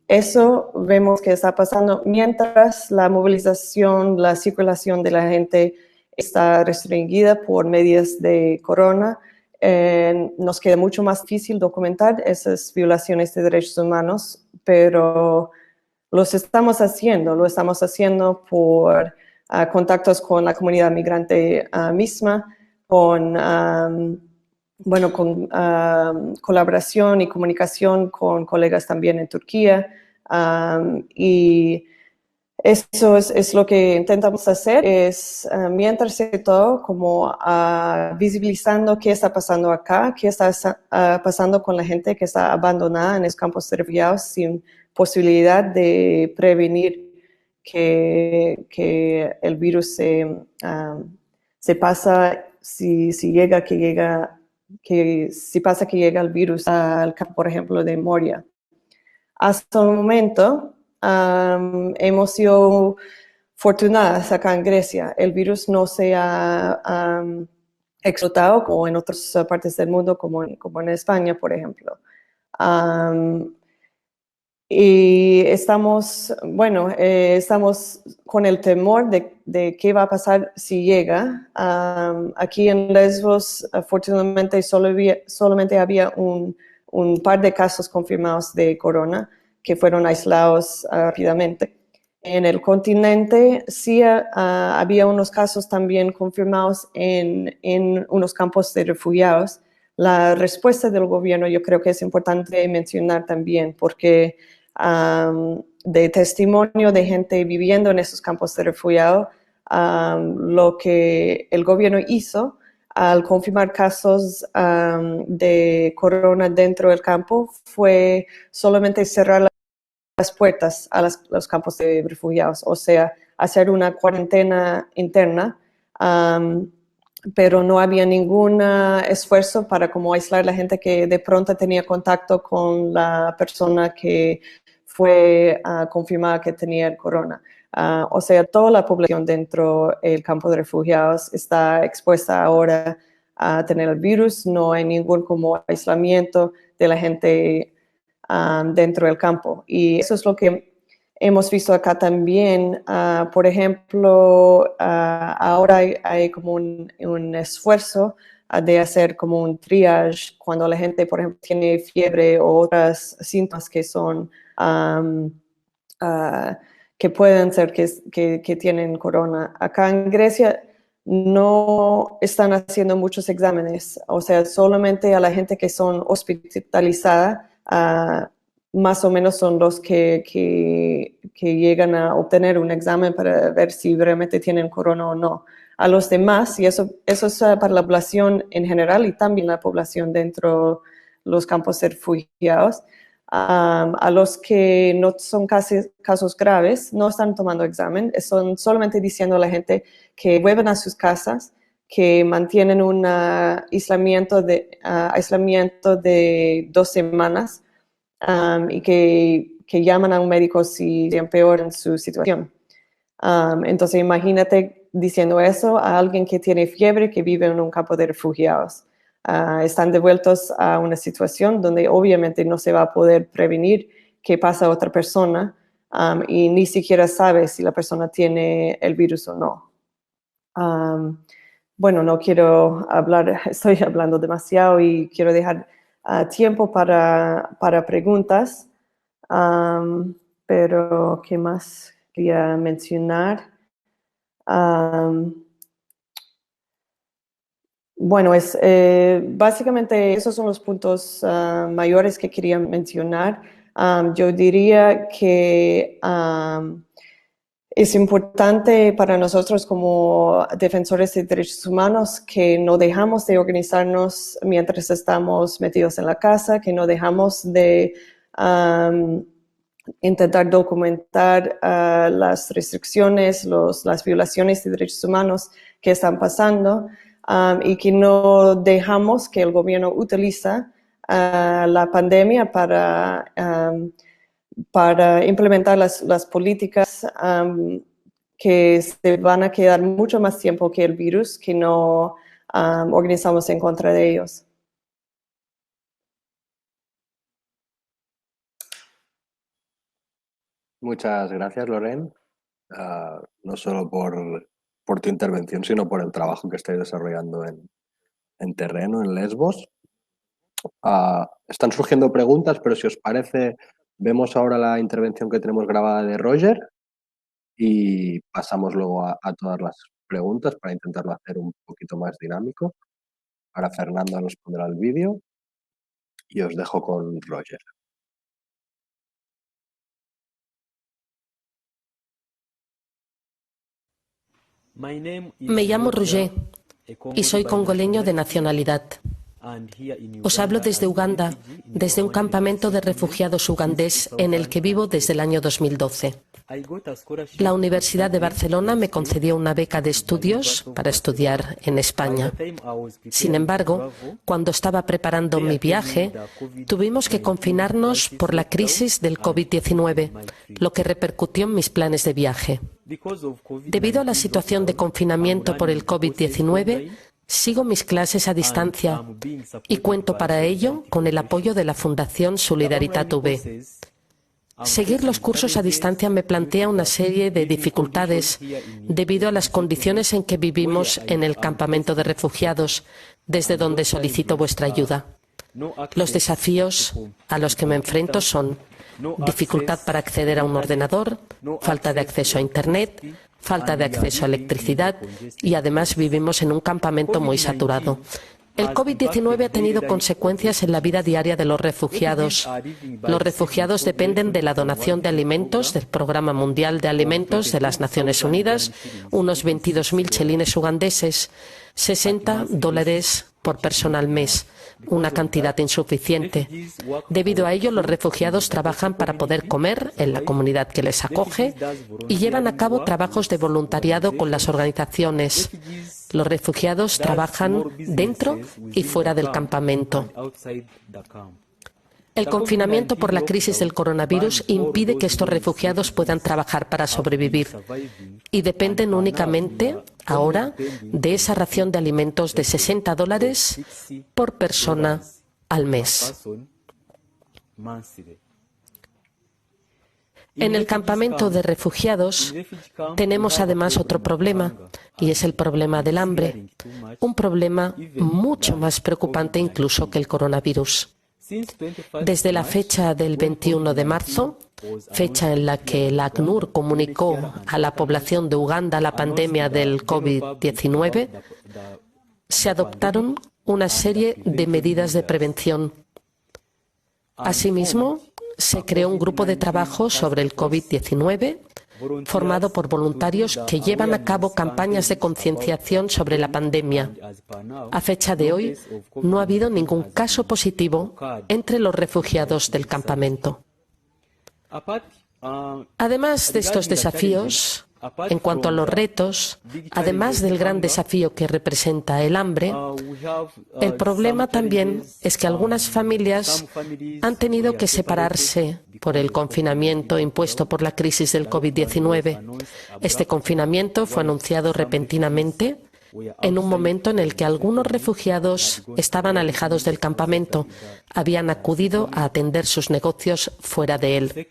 Eso vemos que está pasando mientras la movilización, la circulación de la gente está restringida por medidas de corona. Nos queda mucho más difícil documentar esas violaciones de derechos humanos, pero lo estamos haciendo por contactos con la comunidad migrante misma, con colaboración y comunicación con colegas también en Turquía, y eso es lo que intentamos hacer, es mientras todo como visibilizando qué está pasando acá, qué está pasando con la gente que está abandonada en los campos de refugiados sin posibilidad de prevenir que el virus se pasa, si pasa que llega el virus al campo, por ejemplo, de Moria. Hasta el momento hemos sido afortunadas acá en Grecia. El virus no se ha explotado como en otras partes del mundo, como en España, por ejemplo. Y estamos con el temor de qué va a pasar si llega. Aquí en Lesbos, afortunadamente, solamente había un par de casos confirmados de corona que fueron aislados rápidamente. En el continente sí había unos casos también confirmados en unos campos de refugiados. La respuesta del gobierno yo creo que es importante mencionar también porque de testimonio de gente viviendo en esos campos de refugiados, lo que el gobierno hizo al confirmar casos de corona dentro del campo fue solamente cerrar las puertas a los campos de refugiados, o sea, hacer una cuarentena interna, pero no había ningún esfuerzo para como aislar a la gente que de pronto tenía contacto con la persona que fue confirmada que tenía el corona. O sea, toda la población dentro del campo de refugiados está expuesta ahora a tener el virus, no hay ningún como aislamiento de la gente dentro del campo. Y eso es lo que hemos visto acá también. Por ejemplo, ahora hay como un esfuerzo de hacer como un triage cuando la gente, por ejemplo, tiene fiebre o otros síntomas que son que pueden ser que tienen corona. Acá en Grecia no están haciendo muchos exámenes, o sea, solamente a la gente que son hospitalizadas más o menos son los que llegan a obtener un examen para ver si realmente tienen corona o no. A los demás, y eso es para la población en general y también la población dentro de los campos de refugiados, a los que no son casos graves, no están tomando examen, son solamente diciendo a la gente que vuelvan a sus casas, que mantienen un aislamiento de 2 semanas y que llaman a un médico si empeoran su situación. Entonces, imagínate diciendo eso a alguien que tiene fiebre, que vive en un campo de refugiados. Están devueltos a una situación donde obviamente no se va a poder prevenir qué pasa a otra persona y ni siquiera sabe si la persona tiene el virus o no. Bueno, no quiero hablar, estoy hablando demasiado y quiero dejar tiempo para preguntas, pero ¿qué más quería mencionar? Bueno, básicamente esos son los puntos mayores que quería mencionar. Yo diría que es importante para nosotros como defensores de derechos humanos que no dejamos de organizarnos mientras estamos metidos en la casa, que no dejamos de intentar documentar las restricciones, las violaciones de derechos humanos que están pasando y que no dejamos que el gobierno utilice la pandemia para implementar las políticas que se van a quedar mucho más tiempo que el virus, que no organizamos en contra de ellos. Muchas gracias, Loren, no solo por tu intervención, sino por el trabajo que estáis desarrollando en terreno, en Lesbos. Están surgiendo preguntas, pero si os parece, vemos ahora la intervención que tenemos grabada de Roger y pasamos luego a todas las preguntas para intentarlo hacer un poquito más dinámico. Ahora Fernando nos pondrá el vídeo y os dejo con Roger. Me llamo Roger y soy congoleño de nacionalidad. Os hablo desde Uganda, desde un campamento de refugiados ugandés en el que vivo desde el año 2012. La Universidad de Barcelona me concedió una beca de estudios para estudiar en España. Sin embargo, cuando estaba preparando mi viaje, tuvimos que confinarnos por la crisis del COVID-19, lo que repercutió en mis planes de viaje. Debido a la situación de confinamiento por el COVID-19, sigo mis clases a distancia y cuento para ello con el apoyo de la Fundación Solidaritat UB. Seguir los cursos a distancia me plantea una serie de dificultades debido a las condiciones en que vivimos en el campamento de refugiados, desde donde solicito vuestra ayuda. Los desafíos a los que me enfrento son dificultad para acceder a un ordenador, falta de acceso a Internet, falta de acceso a electricidad y además vivimos en un campamento muy saturado. El COVID-19 ha tenido consecuencias en la vida diaria de los refugiados. Los refugiados dependen de la donación de alimentos del Programa Mundial de Alimentos de las Naciones Unidas, unos 22.000 chelines ugandeses, $60 por persona al mes, una cantidad insuficiente. Debido a ello, los refugiados trabajan para poder comer en la comunidad que les acoge y llevan a cabo trabajos de voluntariado con las organizaciones. Los refugiados trabajan dentro y fuera del campamento. El confinamiento por la crisis del coronavirus impide que estos refugiados puedan trabajar para sobrevivir y dependen únicamente ahora de esa ración de alimentos de $60 por persona al mes. En el campamento de refugiados tenemos además otro problema, y es el problema del hambre, un problema mucho más preocupante incluso que el coronavirus. Desde la fecha del 21 de marzo, fecha en la que la ACNUR comunicó a la población de Uganda la pandemia del COVID-19, se adoptaron una serie de medidas de prevención. Asimismo, se creó un grupo de trabajo sobre el COVID-19 formado por voluntarios que llevan a cabo campañas de concienciación sobre la pandemia. A fecha de hoy, no ha habido ningún caso positivo entre los refugiados del campamento. Además de estos desafíos, en cuanto a los retos, además del gran desafío que representa el hambre, el problema también es que algunas familias han tenido que separarse por el confinamiento impuesto por la crisis del COVID-19. Este confinamiento fue anunciado repentinamente en un momento en el que algunos refugiados estaban alejados del campamento, habían acudido a atender sus negocios fuera de él.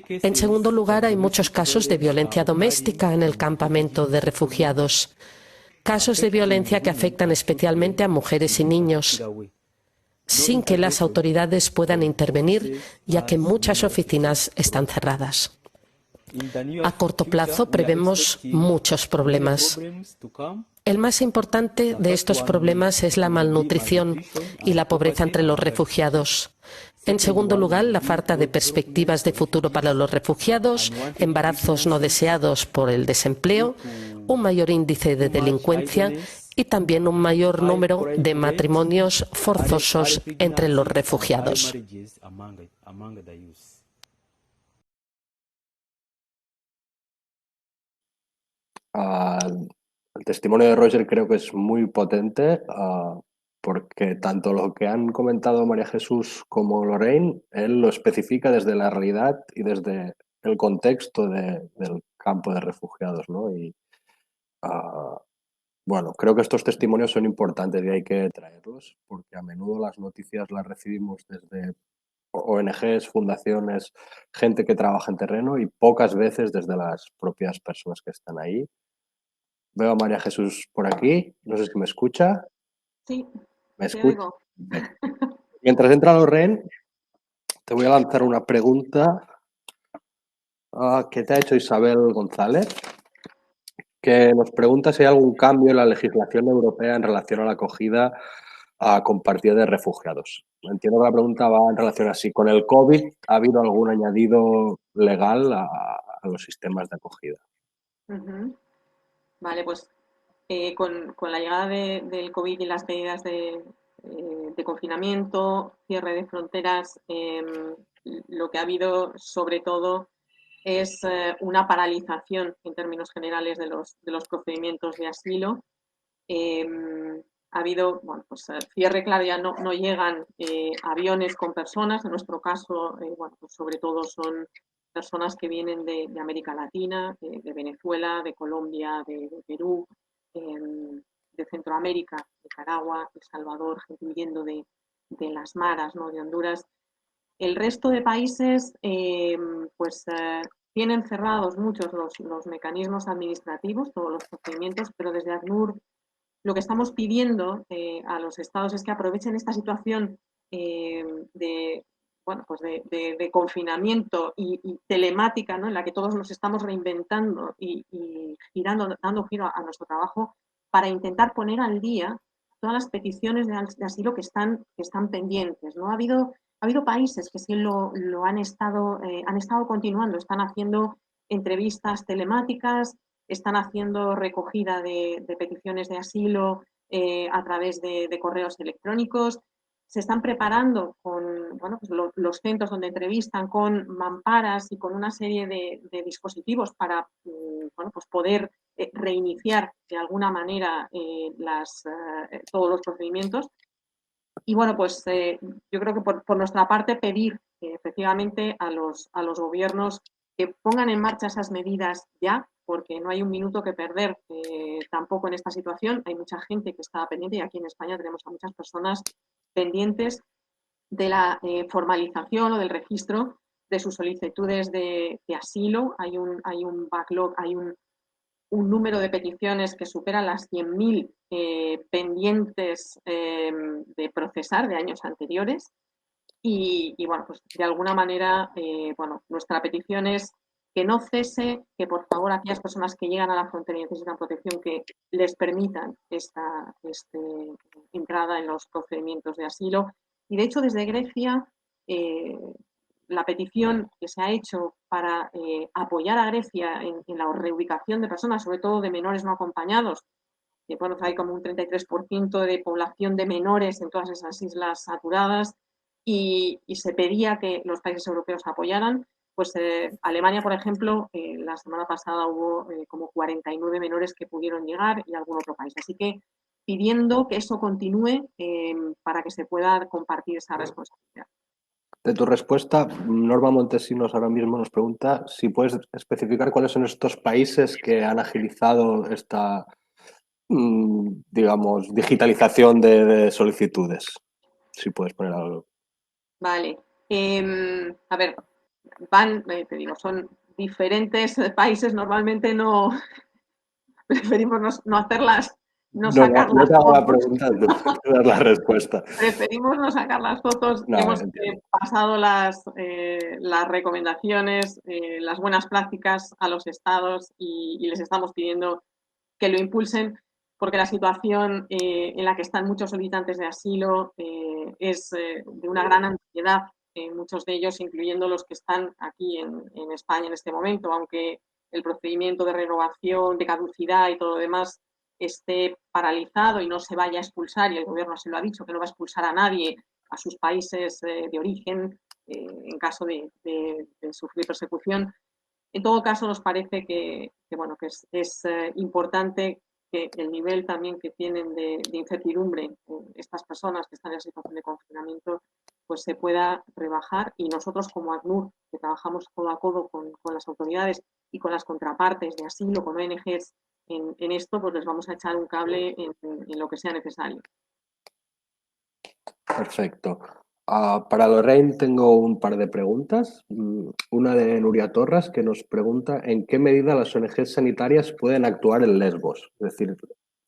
En segundo lugar, hay muchos casos de violencia doméstica en el campamento de refugiados, casos de violencia que afectan especialmente a mujeres y niños, sin que las autoridades puedan intervenir, ya que muchas oficinas están cerradas. A corto plazo prevemos muchos problemas. El más importante de estos problemas es la malnutrición y la pobreza entre los refugiados. En segundo lugar, la falta de perspectivas de futuro para los refugiados, embarazos no deseados por el desempleo, un mayor índice de delincuencia y también un mayor número de matrimonios forzosos entre los refugiados. El testimonio de Roger creo que es muy potente porque tanto lo que han comentado María Jesús como Lorraine, él lo especifica desde la realidad y desde el contexto del campo de refugiados, ¿no? Y bueno, creo que estos testimonios son importantes y hay que traerlos porque a menudo las noticias las recibimos desde ONGs, fundaciones, gente que trabaja en terreno y pocas veces desde las propias personas que están ahí. Veo a María Jesús por aquí, no sé si me escucha. Sí, ¿Me te escucha? oigo. Mientras entra Lorraine, te voy a lanzar una pregunta que te ha hecho Isabel González, que nos pregunta si hay algún cambio en la legislación europea en relación a la acogida compartida de refugiados. Entiendo que la pregunta va en relación a si con el COVID ha habido algún añadido legal a los sistemas de acogida. Vale, pues con la llegada del COVID y las medidas de confinamiento, cierre de fronteras, lo que ha habido sobre todo es una paralización en términos generales de los procedimientos de asilo. Ha habido, bueno, pues cierre, claro, ya no llegan aviones con personas, en nuestro caso, bueno, pues sobre todo son personas que vienen de América Latina, de Venezuela, de Colombia, de Perú, de Centroamérica, Nicaragua, El Salvador, gente huyendo de las maras, ¿no? De Honduras. El resto de países, tienen cerrados muchos los mecanismos administrativos, todos los procedimientos, pero desde ACNUR lo que estamos pidiendo a los estados es que aprovechen esta situación de confinamiento y telemática, ¿no? En la que todos nos estamos reinventando y dando giro a nuestro trabajo para intentar poner al día todas las peticiones de asilo que están pendientes, ¿no? Ha habido países que sí lo han estado continuando, están haciendo entrevistas telemáticas, están haciendo recogida de peticiones de asilo a través de correos electrónicos, se están preparando con los centros donde entrevistan con mamparas y con una serie de dispositivos para poder reiniciar de alguna manera todos los procedimientos. Y bueno, pues yo creo que por nuestra parte pedir efectivamente a los gobiernos que pongan en marcha esas medidas ya, porque no hay un minuto que perder tampoco en esta situación. Hay mucha gente que está pendiente y aquí en España tenemos a muchas personas pendientes de la formalización o del registro de sus solicitudes de asilo. Hay un backlog, hay un número de peticiones que supera las 100.000 pendientes de procesar de años anteriores. Y bueno, pues de alguna manera, nuestra petición es que no cese, que por favor aquellas personas que llegan a la frontera y necesitan protección, que les permitan esta entrada en los procedimientos de asilo. Y de hecho, desde Grecia la petición que se ha hecho para apoyar a Grecia en la reubicación de personas, sobre todo de menores no acompañados, que bueno, hay como un 33% de población de menores en todas esas islas saturadas y se pedía que los países europeos apoyaran. Pues Alemania, por ejemplo, la semana pasada hubo como 49 menores que pudieron llegar y algún otro país. Así que pidiendo que eso continúe para que se pueda compartir esa responsabilidad. De tu respuesta, Norma Montesinos ahora mismo nos pregunta si puedes especificar cuáles son estos países que han agilizado esta, digamos, digitalización de solicitudes. Si puedes poner algo. Vale. A ver, te digo, son diferentes países. Normalmente no preferimos no hacerlas, no sacar No las te hago la fotos. pregunta, te dar la respuesta. Preferimos no sacar las fotos. No, Hemos pasado las recomendaciones, las buenas prácticas a los estados y les estamos pidiendo que lo impulsen porque la situación en la que están muchos solicitantes de asilo es de una gran ansiedad, muchos de ellos, incluyendo los que están aquí en España en este momento, aunque el procedimiento de renovación, de caducidad y todo lo demás esté paralizado y no se vaya a expulsar, y el gobierno se lo ha dicho, que no va a expulsar a nadie a sus países de origen en caso de sufrir persecución. En todo caso, nos parece que es importante que el nivel también que tienen de incertidumbre estas personas que están en situación de confinamiento pues se pueda rebajar y nosotros como ACNUR, que trabajamos codo a codo con las autoridades y con las contrapartes de asilo, con ONGs en esto, pues les vamos a echar un cable en lo que sea necesario. Perfecto. Para Lorraine tengo un par de preguntas. Una de Nuria Torras que nos pregunta en qué medida las ONGs sanitarias pueden actuar en Lesbos. Es decir,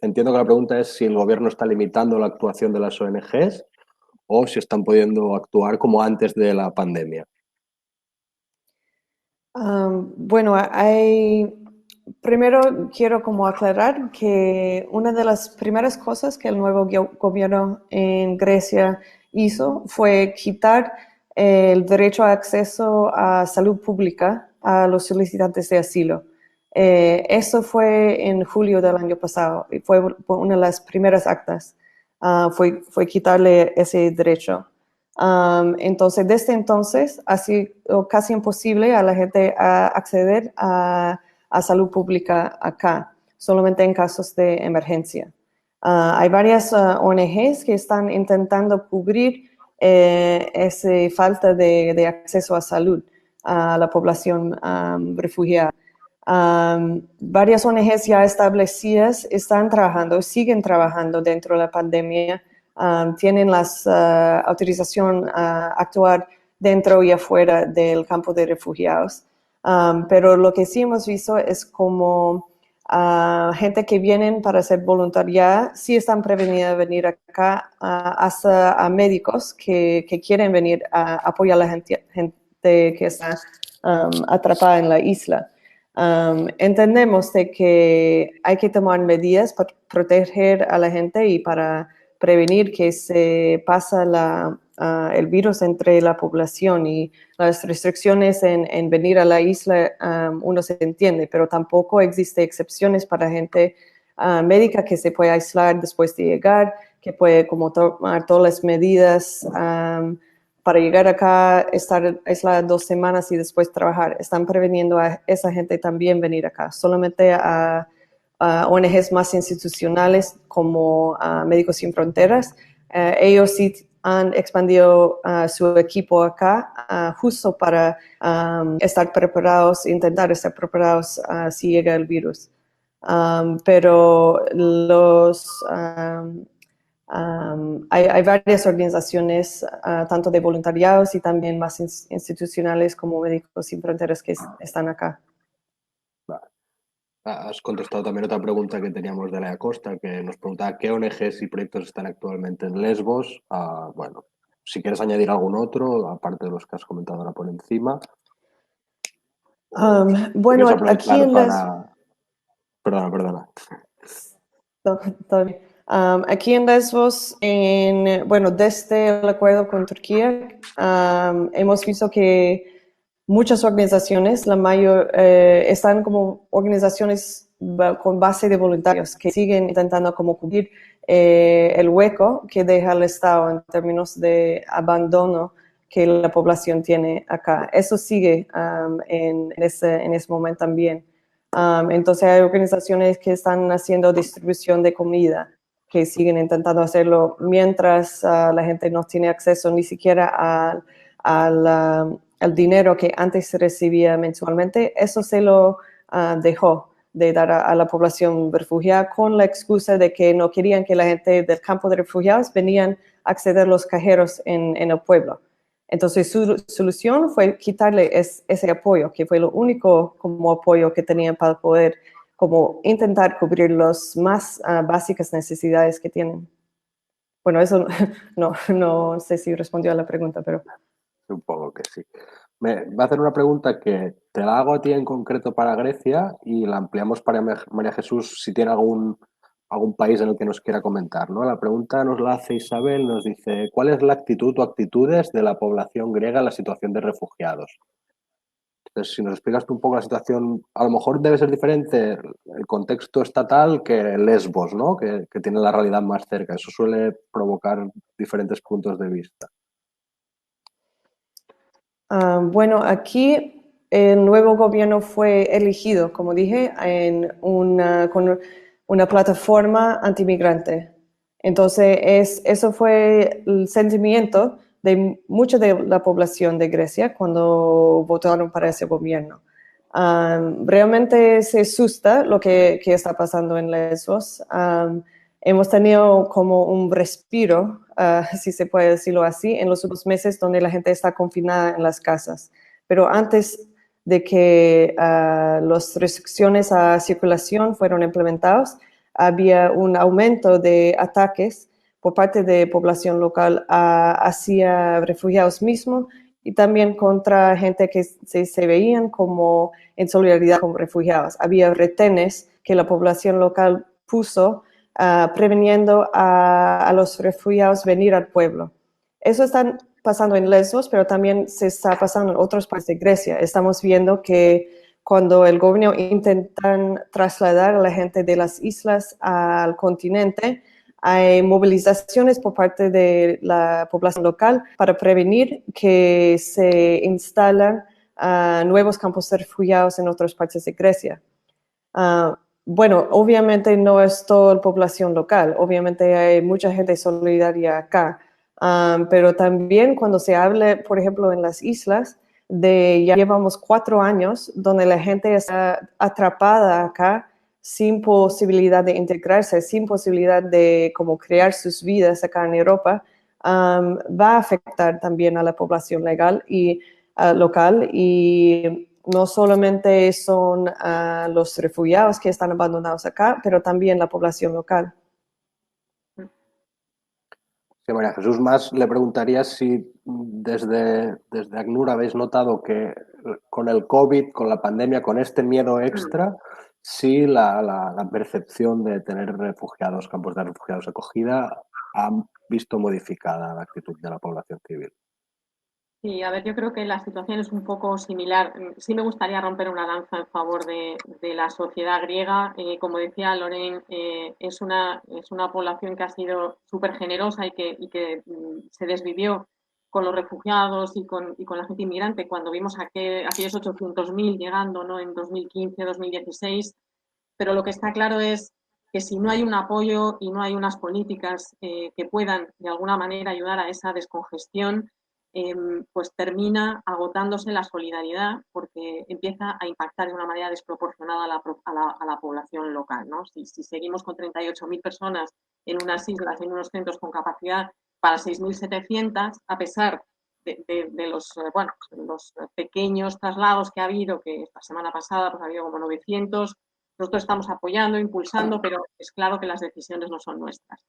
entiendo que la pregunta es si el gobierno está limitando la actuación de las ONGs o si están pudiendo actuar como antes de la pandemia. Bueno, primero quiero como aclarar que una de las primeras cosas que el nuevo gobierno en Grecia hizo fue quitar el derecho a acceso a salud pública a los solicitantes de asilo. Eso fue en julio del año pasado y fue una de las primeras actas, fue quitarle ese derecho. Entonces, desde entonces ha sido casi imposible a la gente acceder a salud pública acá, solamente en casos de emergencia. Hay varias ONGs que están intentando cubrir esa falta de acceso a salud a la población refugiada. Varias ONGs ya establecidas están trabajando, siguen trabajando dentro de la pandemia. Tienen la autorización a actuar dentro y afuera del campo de refugiados. Pero lo que sí hemos visto es como gente que vienen para hacer voluntariado, sí están prevenidos de venir acá, hasta a médicos que quieren venir a apoyar a la gente que está atrapada en la isla. Entendemos de que hay que tomar medidas para proteger a la gente y para prevenir que se pasa el virus entre la población, y las restricciones en venir a la isla uno se entiende, pero tampoco existe excepciones para gente médica que se puede aislar después de llegar, que puede como tomar todas las medidas para llegar acá, estar aislada 2 semanas y después trabajar. Están preveniendo a esa gente también venir acá, solamente a ONGs más institucionales como Médicos Sin Fronteras. Ellos sí han expandido su equipo acá justo para estar preparados, intentar estar preparados si llega el virus. Pero hay varias organizaciones, tanto de voluntariados y también más institucionales como Médicos Sin Fronteras que están acá. Has contestado también otra pregunta que teníamos de Lea Costa, que nos preguntaba qué ONGs y proyectos están actualmente en Lesbos. Bueno, si quieres añadir algún otro, aparte de los que has comentado ahora por encima. Bueno, aquí en Perdona. No, Aquí en Lesbos, bueno, desde el acuerdo con Turquía, hemos visto que muchas organizaciones, la mayor, están como organizaciones con base de voluntarios que siguen intentando como cubrir el hueco que deja el Estado en términos de abandono que la población tiene acá. Eso sigue en ese momento también. Entonces hay organizaciones que están haciendo distribución de comida, que siguen intentando hacerlo mientras la gente no tiene acceso ni siquiera al dinero que antes se recibía mensualmente. Eso se lo dejó de dar a la población refugiada con la excusa de que no querían que la gente del campo de refugiados venían a acceder a los cajeros en el pueblo. Entonces su solución fue quitarle ese apoyo, que fue lo único como apoyo que tenían para poder como intentar cubrir las más básicas necesidades que tienen. Bueno, eso no sé si respondió a la pregunta, pero... Supongo que sí. Me va a hacer una pregunta que te la hago a ti en concreto para Grecia y la ampliamos para María Jesús si tiene algún país en el que nos quiera comentar, ¿no? La pregunta nos la hace Isabel, nos dice, ¿cuál es la actitud o actitudes de la población griega en la situación de refugiados? Entonces, si nos explicas tú un poco la situación, a lo mejor debe ser diferente el contexto estatal que Lesbos, ¿no? Que tiene la realidad más cerca. Eso suele provocar diferentes puntos de vista. Bueno, aquí el nuevo gobierno fue elegido, como dije, con una plataforma antimigrante. Entonces, eso fue el sentimiento de mucha de la población de Grecia cuando votaron para ese gobierno. Realmente se asusta lo que está pasando en Lesbos. Hemos tenido como un respiro, si se puede decirlo así, en los últimos meses donde la gente está confinada en las casas. Pero antes de que las restricciones a circulación fueron implementadas, había un aumento de ataques por parte de población local hacia refugiados mismos y también contra gente que se veían como en solidaridad con refugiados. Había retenes que la población local puso preveniendo a los refugiados venir al pueblo. Eso está pasando en Lesbos, pero también se está pasando en otros países de Grecia. Estamos viendo que cuando el gobierno intenta trasladar a la gente de las islas al continente, hay movilizaciones por parte de la población local para prevenir que se instalen nuevos campos de refugiados en otras partes de Grecia. Bueno, obviamente no es toda la población local, obviamente hay mucha gente solidaria acá, pero también cuando se habla, por ejemplo, en las islas, ya llevamos 4 años donde la gente está atrapada acá sin posibilidad de integrarse, sin posibilidad de como crear sus vidas acá en Europa, va a afectar también a la población local y no solamente son los refugiados que están abandonados acá, pero también la población local. Sí, María Jesús, más le preguntaría si desde ACNUR habéis notado que con el COVID, con la pandemia, con este miedo extra, sí la percepción de tener refugiados, campos de refugiados acogida, ha visto modificada la actitud de la población civil. Sí, a ver, yo creo que la situación es un poco similar. Sí me gustaría romper una lanza en favor de la sociedad griega. Como decía Lorraine, es una población que ha sido súper generosa y que se desvivió con los refugiados y con la gente inmigrante. Cuando vimos aquellos 800.000 llegando, ¿no?, en 2015, 2016, pero lo que está claro es que si no hay un apoyo y no hay unas políticas que puedan de alguna manera ayudar a esa descongestión, pues termina agotándose la solidaridad porque empieza a impactar de una manera desproporcionada a la población local, ¿no? Si seguimos con 38.000 personas en unas islas, en unos centros con capacidad para 6.700, a pesar de los pequeños traslados que ha habido, que esta semana pasada pues ha habido como 900, nosotros estamos apoyando, impulsando, pero es claro que las decisiones no son nuestras.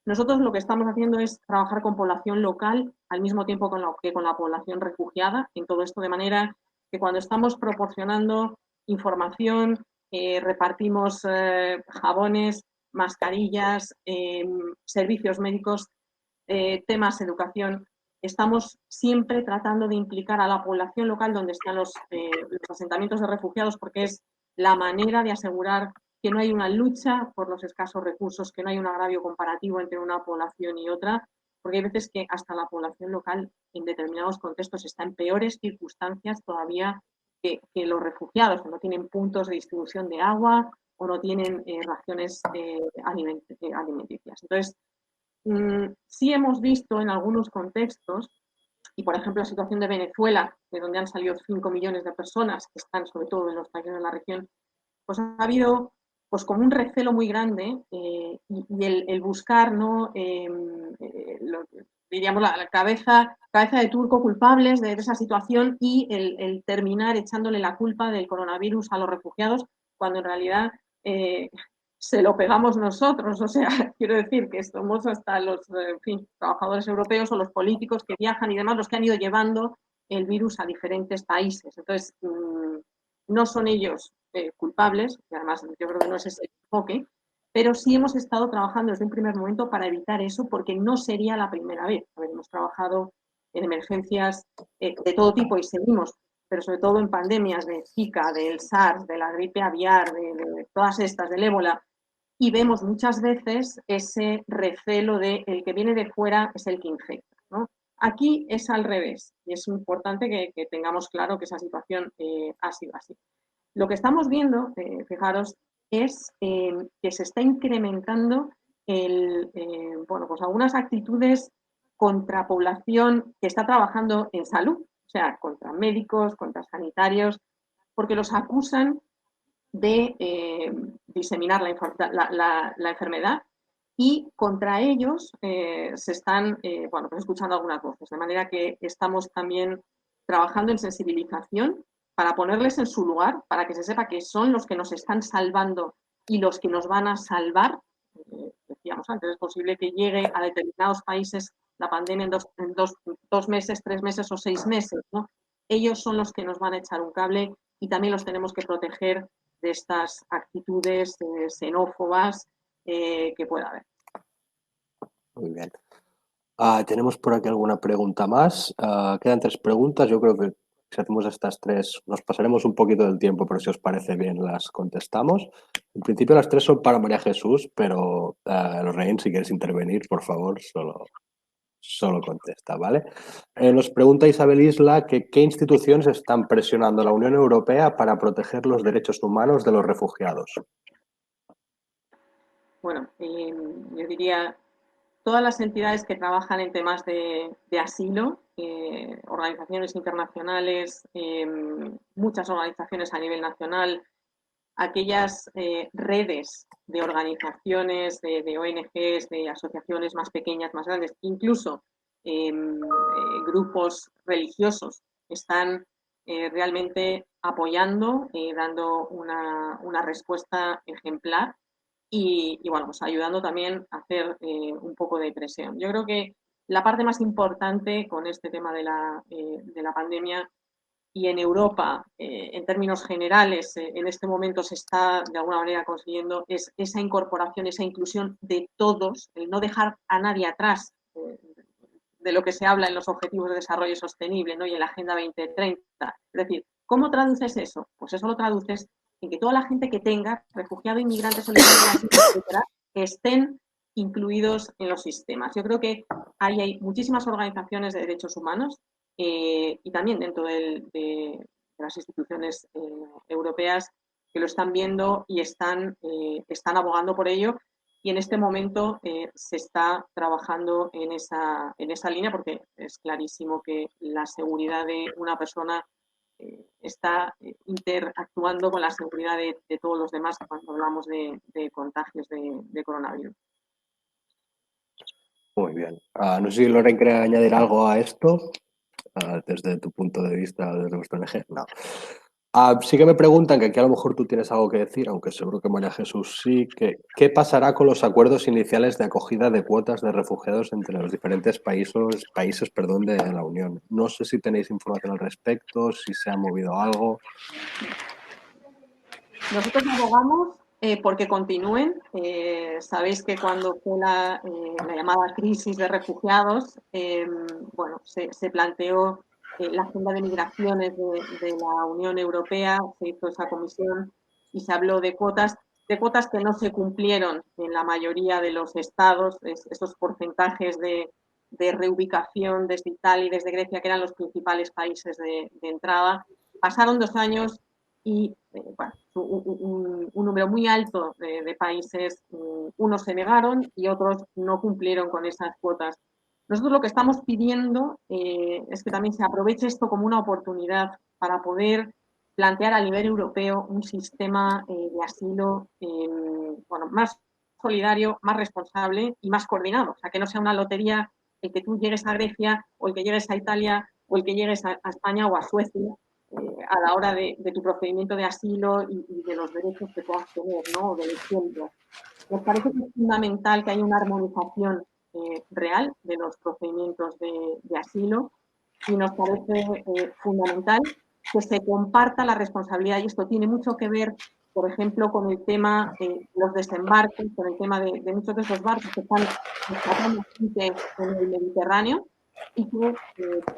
Nosotros lo que estamos haciendo es trabajar con población local al mismo tiempo que con la población refugiada en todo esto, de manera que cuando estamos proporcionando información, repartimos jabones, mascarillas, servicios médicos, temas educación. Estamos siempre tratando de implicar a la población local donde están los asentamientos de refugiados, porque es la manera de asegurar que no hay una lucha por los escasos recursos, que no hay un agravio comparativo entre una población y otra, porque hay veces que hasta la población local en determinados contextos está en peores circunstancias todavía que los refugiados, que no tienen puntos de distribución de agua o no tienen raciones alimenticias. Entonces, sí hemos visto en algunos contextos, y por ejemplo la situación de Venezuela, de donde han salido 5 millones de personas que están sobre todo en los países de la región, pues ha habido pues como un recelo muy grande y el buscar, ¿no? Diríamos la cabeza de turco culpables de esa situación y el terminar echándole la culpa del coronavirus a los refugiados, cuando en realidad se lo pegamos nosotros. O sea, quiero decir que somos hasta los trabajadores europeos o los políticos que viajan y demás los que han ido llevando el virus a diferentes países. Entonces, no son ellos culpables, y además yo creo que no es ese enfoque, pero sí hemos estado trabajando desde un primer momento para evitar eso, porque no sería la primera vez. A ver, hemos trabajado en emergencias de todo tipo y seguimos, pero sobre todo en pandemias de Zika, del SARS, de la gripe aviar, de todas estas, del ébola, y vemos muchas veces ese recelo de el que viene de fuera es el que infecta, ¿no? Aquí es al revés y es importante que tengamos claro que esa situación ha sido así. Lo que estamos viendo, fijaros, es que se está incrementando pues algunas actitudes contra población que está trabajando en salud, o sea, contra médicos, contra sanitarios, porque los acusan de diseminar la enfermedad y contra ellos se están pues escuchando algunas voces, de manera que estamos también trabajando en sensibilización para ponerles en su lugar, para que se sepa que son los que nos están salvando y los que nos van a salvar. Decíamos antes, es posible que llegue a determinados países la pandemia en dos meses, 3 meses o 6 meses, ¿no? Ellos son los que nos van a echar un cable y también los tenemos que proteger de estas actitudes xenófobas que pueda haber. Muy bien. Tenemos por aquí alguna pregunta más. Quedan 3 preguntas. Yo creo que si hacemos estas 3 nos pasaremos un poquito del tiempo, pero si os parece bien las contestamos. En principio las 3 son para María Jesús, pero Lorraine, si quieres intervenir, por favor, solo contesta, ¿vale? Nos pregunta Isabel Isla que qué instituciones están presionando a la Unión Europea para proteger los derechos humanos de los refugiados. Bueno, yo diría todas las entidades que trabajan en temas de asilo, organizaciones internacionales, muchas organizaciones a nivel nacional, aquellas redes de organizaciones, de ONGs, de asociaciones más pequeñas, más grandes, incluso grupos religiosos, están realmente apoyando, dando una respuesta ejemplar y bueno, pues ayudando también a hacer un poco de presión. Yo creo que la parte más importante con este tema de la pandemia y en Europa, en términos generales, en este momento se está de alguna manera consiguiendo es esa incorporación, esa inclusión de todos, el no dejar a nadie atrás de lo que se habla en los Objetivos de Desarrollo Sostenible, ¿no? Y en la Agenda 2030. Es decir, ¿cómo traduces eso? Pues eso lo traduces en que toda la gente que tenga, refugiados, inmigrantes, etcétera, estén incluidos en los sistemas. Yo creo que hay muchísimas organizaciones de derechos humanos y también dentro de las instituciones europeas que lo están viendo y están abogando por ello. Y en este momento se está trabajando en esa línea porque es clarísimo que la seguridad de una persona está interactuando con la seguridad de todos los demás cuando hablamos de contagios de coronavirus. Muy bien. No sé si Loren quiere añadir algo a esto desde tu punto de vista, desde vuestro ONG. No. Sí que me preguntan, que aquí a lo mejor tú tienes algo que decir, aunque seguro que María Jesús sí, que ¿qué pasará con los acuerdos iniciales de acogida de cuotas de refugiados entre los diferentes países de la Unión? No sé si tenéis información al respecto, si se ha movido algo. Nosotros abogamos porque continúen. Sabéis que cuando fue la llamada crisis de refugiados, bueno, se planteó la agenda de migraciones de la Unión Europea, se hizo esa comisión y se habló de cuotas que no se cumplieron en la mayoría de los estados, esos porcentajes de reubicación desde Italia y desde Grecia, que eran los principales países de entrada. Pasaron 2 años y bueno, un número muy alto de países, unos se negaron y otros no cumplieron con esas cuotas. Nosotros lo que estamos pidiendo es que también se aproveche esto como una oportunidad para poder plantear a nivel europeo un sistema de asilo bueno, más solidario, más responsable y más coordinado. O sea, que no sea una lotería el que tú llegues a Grecia o el que llegues a Italia o el que llegues a España o a Suecia a la hora de tu procedimiento de asilo y de los derechos que puedas tener, ¿no? O del tiempo. Nos parece que es fundamental que haya una armonización real de los procedimientos de asilo y nos parece fundamental que se comparta la responsabilidad y esto tiene mucho que ver, por ejemplo, con el tema de los desembarques, con el tema de muchos de esos barcos que están escapando en el Mediterráneo y que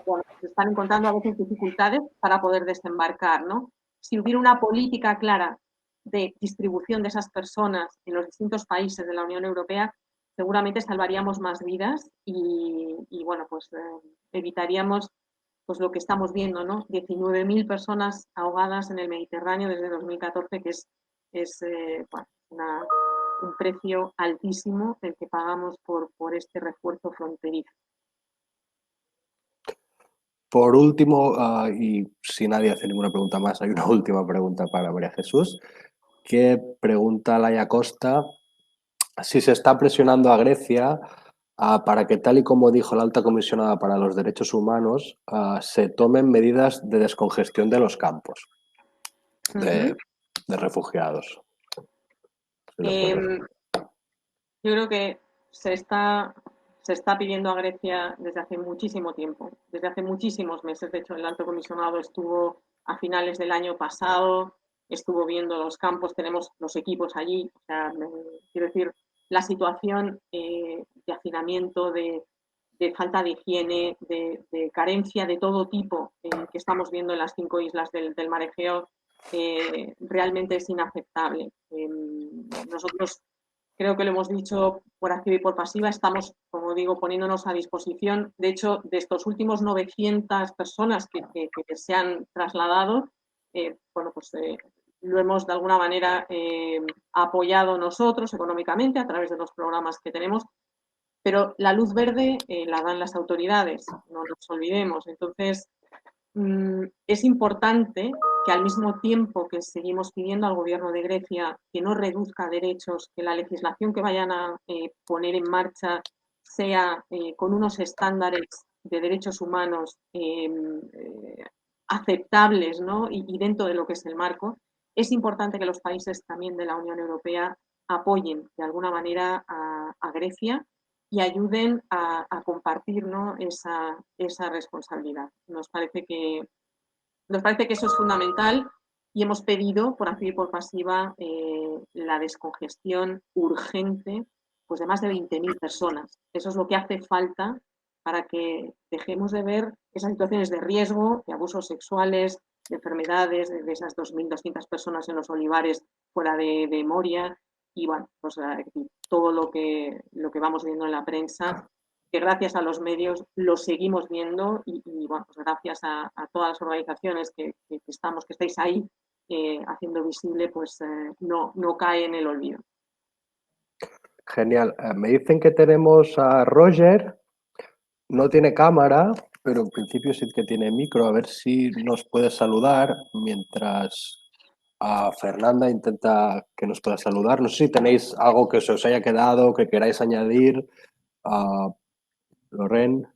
bueno, se están encontrando a veces dificultades para poder desembarcar, ¿no? Si hubiera una política clara de distribución de esas personas en los distintos países de la Unión Europea, seguramente salvaríamos más vidas y bueno, pues evitaríamos pues lo que estamos viendo, ¿no? 19.000 personas ahogadas en el Mediterráneo desde 2014, que es bueno, un precio altísimo el que pagamos por este refuerzo fronterizo. Por último, y si nadie hace ninguna pregunta más, hay una última pregunta para María Jesús, que pregunta Laia Costa si se está presionando a Grecia para que, tal y como dijo la alta comisionada para los derechos humanos, se tomen medidas de descongestión de los campos de refugiados. Yo creo que se está pidiendo a Grecia desde hace muchísimo tiempo, desde hace muchísimos meses. De hecho, el alto comisionado estuvo a finales del año pasado, estuvo viendo los campos, tenemos los equipos allí. O sea, quiero decir, la situación de hacinamiento, de falta de higiene, de carencia de todo tipo que estamos viendo en las 5 islas del Mar Egeo, realmente es inaceptable. Nosotros creo que lo hemos dicho por activa y por pasiva, estamos, como digo, poniéndonos a disposición. De hecho, de estos últimos 900 personas que se han trasladado, bueno, pues lo hemos de alguna manera apoyado nosotros económicamente a través de los programas que tenemos, pero la luz verde la dan las autoridades, no nos olvidemos. Entonces, es importante que al mismo tiempo que seguimos pidiendo al gobierno de Grecia que no reduzca derechos, que la legislación que vayan a poner en marcha sea con unos estándares de derechos humanos aceptables, ¿no? y dentro de lo que es el marco, es importante que los países también de la Unión Europea apoyen de alguna manera a Grecia y ayuden a compartir, ¿no? esa responsabilidad. Nos parece que eso es fundamental y hemos pedido por activa y por pasiva la descongestión urgente pues de más de 20.000 personas. Eso es lo que hace falta para que dejemos de ver esas situaciones de riesgo, de abusos sexuales, de enfermedades, de esas 2.200 personas en los olivares fuera de Moria y bueno, pues todo lo que vamos viendo en la prensa, que gracias a los medios lo seguimos viendo y bueno, pues gracias a todas las organizaciones que estáis ahí haciendo visible, pues no cae en el olvido. Genial. Me dicen que tenemos a Roger, no tiene cámara, pero en principio sí que tiene micro, a ver si nos puede saludar mientras a Fernanda intenta que nos pueda saludar. No sé si tenéis algo que se os haya quedado, que queráis añadir. Loren.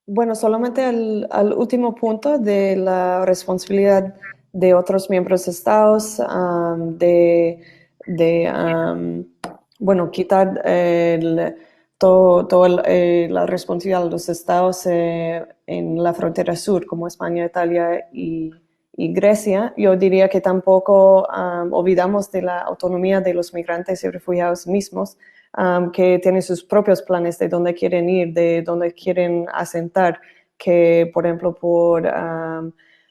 Bueno, solamente al último punto de la responsabilidad de otros miembros de Estados bueno, quitar toda la responsabilidad de los Estados en la frontera sur, como España, Italia y y Grecia, yo diría que tampoco olvidamos de la autonomía de los migrantes y refugiados mismos, que tienen sus propios planes de dónde quieren ir, de dónde quieren asentar, que por ejemplo por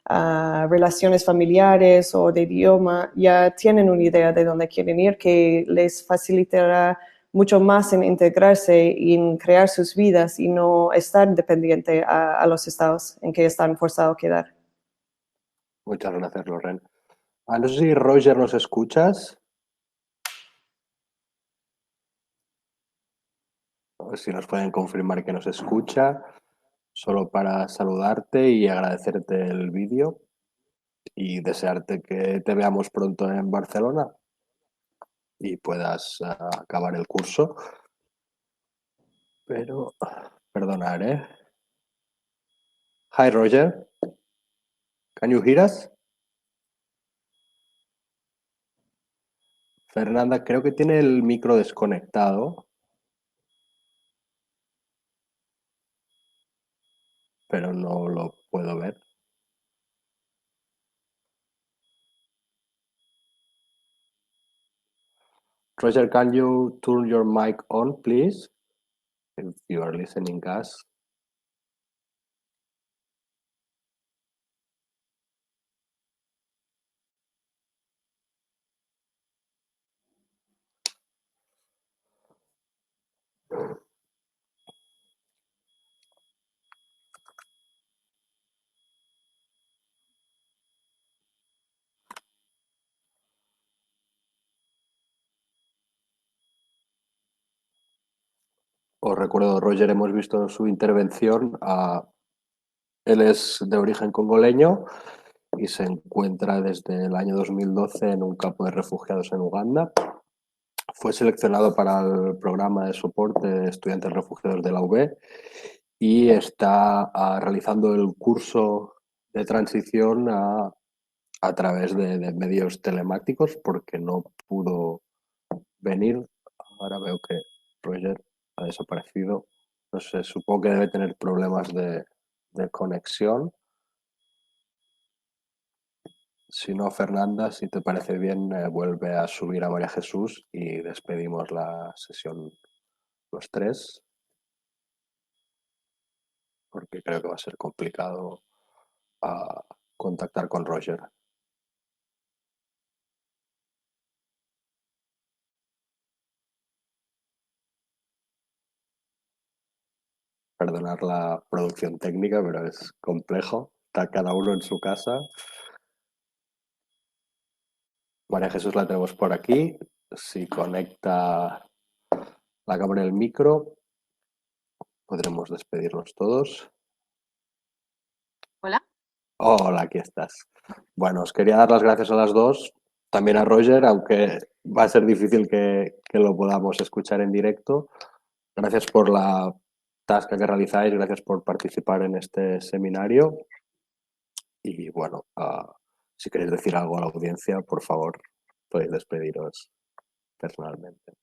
relaciones familiares o de idioma ya tienen una idea de dónde quieren ir, que les facilitará mucho más en integrarse y en crear sus vidas y no estar dependiente a los estados en que están forzados a quedar. Muchas gracias, Loren. No sé si Roger nos escuchas. A ver si nos pueden confirmar que nos escucha. Solo para saludarte y agradecerte el vídeo y desearte que te veamos pronto en Barcelona y puedas acabar el curso. Pero, perdonar, ¿eh? Hi, Roger. Can you hear us? Fernanda, creo que tiene el micro desconectado. Pero no lo puedo ver. Roger, can you turn your mic on, please? If you are listening us. Os recuerdo, Roger, hemos visto su intervención. Él es de origen congoleño y se encuentra desde el año 2012 en un campo de refugiados en Uganda. Fue seleccionado para el programa de soporte de estudiantes refugiados de la UB y está realizando el curso de transición a través de medios telemáticos porque no pudo venir. Ahora veo que Roger ha desaparecido. No sé, supongo que debe tener problemas de conexión. Si no, Fernanda, si te parece bien, vuelve a subir a María Jesús y despedimos la sesión los tres, porque creo que va a ser complicado contactar con Roger. Perdonar la producción técnica, pero es complejo. Está cada uno en su casa. María Jesús la tenemos por aquí. Si conecta la cámara y el micro, podremos despedirnos todos. Hola. Hola, aquí estás. Bueno, os quería dar las gracias a las dos, también a Roger, aunque va a ser difícil que lo podamos escuchar en directo. Gracias por la tasca que realizáis, gracias por participar en este seminario. Y bueno, si queréis decir algo a la audiencia, por favor, podéis despediros personalmente.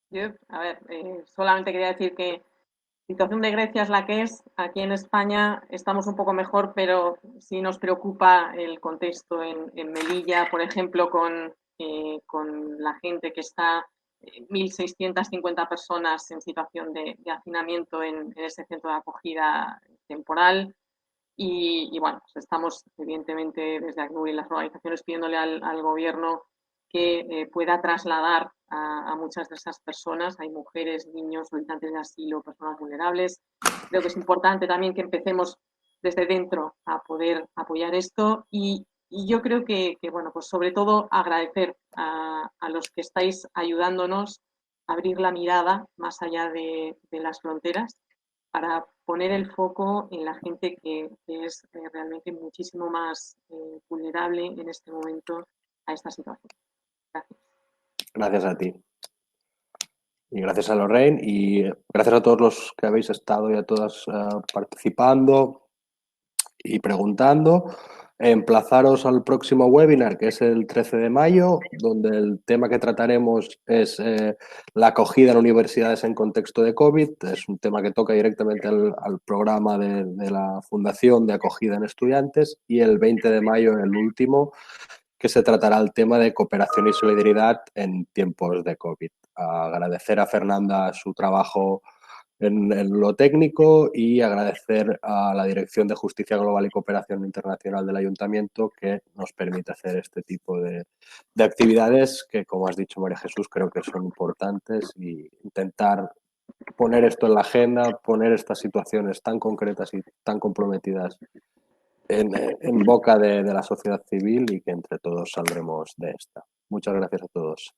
Yo, a ver, solamente quería decir que la situación de Grecia es la que es. Aquí en España estamos un poco mejor, pero sí nos preocupa el contexto en Melilla, por ejemplo, con la gente que está, 1.650 personas en situación de hacinamiento en ese centro de acogida temporal. Y bueno, pues estamos evidentemente desde ACNUR y las organizaciones pidiéndole al gobierno que pueda trasladar a muchas de esas personas. Hay mujeres, niños, solicitantes de asilo, personas vulnerables. Creo que es importante también que empecemos desde dentro a poder apoyar esto y yo creo que, bueno, pues sobre todo agradecer a los que estáis ayudándonos a abrir la mirada más allá de las fronteras para poner el foco en la gente que es realmente muchísimo más vulnerable en este momento a esta situación. Gracias. Gracias a ti. Y gracias a Lorraine y gracias a todos los que habéis estado y a todas participando y preguntando. emplazaros al próximo webinar, que es el 13 de mayo, donde el tema que trataremos es la acogida en universidades en contexto de COVID. Es un tema que toca directamente al programa de la Fundación de Acogida en Estudiantes. Y el 20 de mayo, el último, que se tratará el tema de cooperación y solidaridad en tiempos de COVID. Agradecer a Fernanda su trabajo en lo técnico y agradecer a la Dirección de Justicia Global y Cooperación Internacional del Ayuntamiento que nos permite hacer este tipo de actividades que, como has dicho, María Jesús, creo que son importantes y intentar poner esto en la agenda, poner estas situaciones tan concretas y tan comprometidas en boca de la sociedad civil y que entre todos saldremos de esta. Muchas gracias a todos.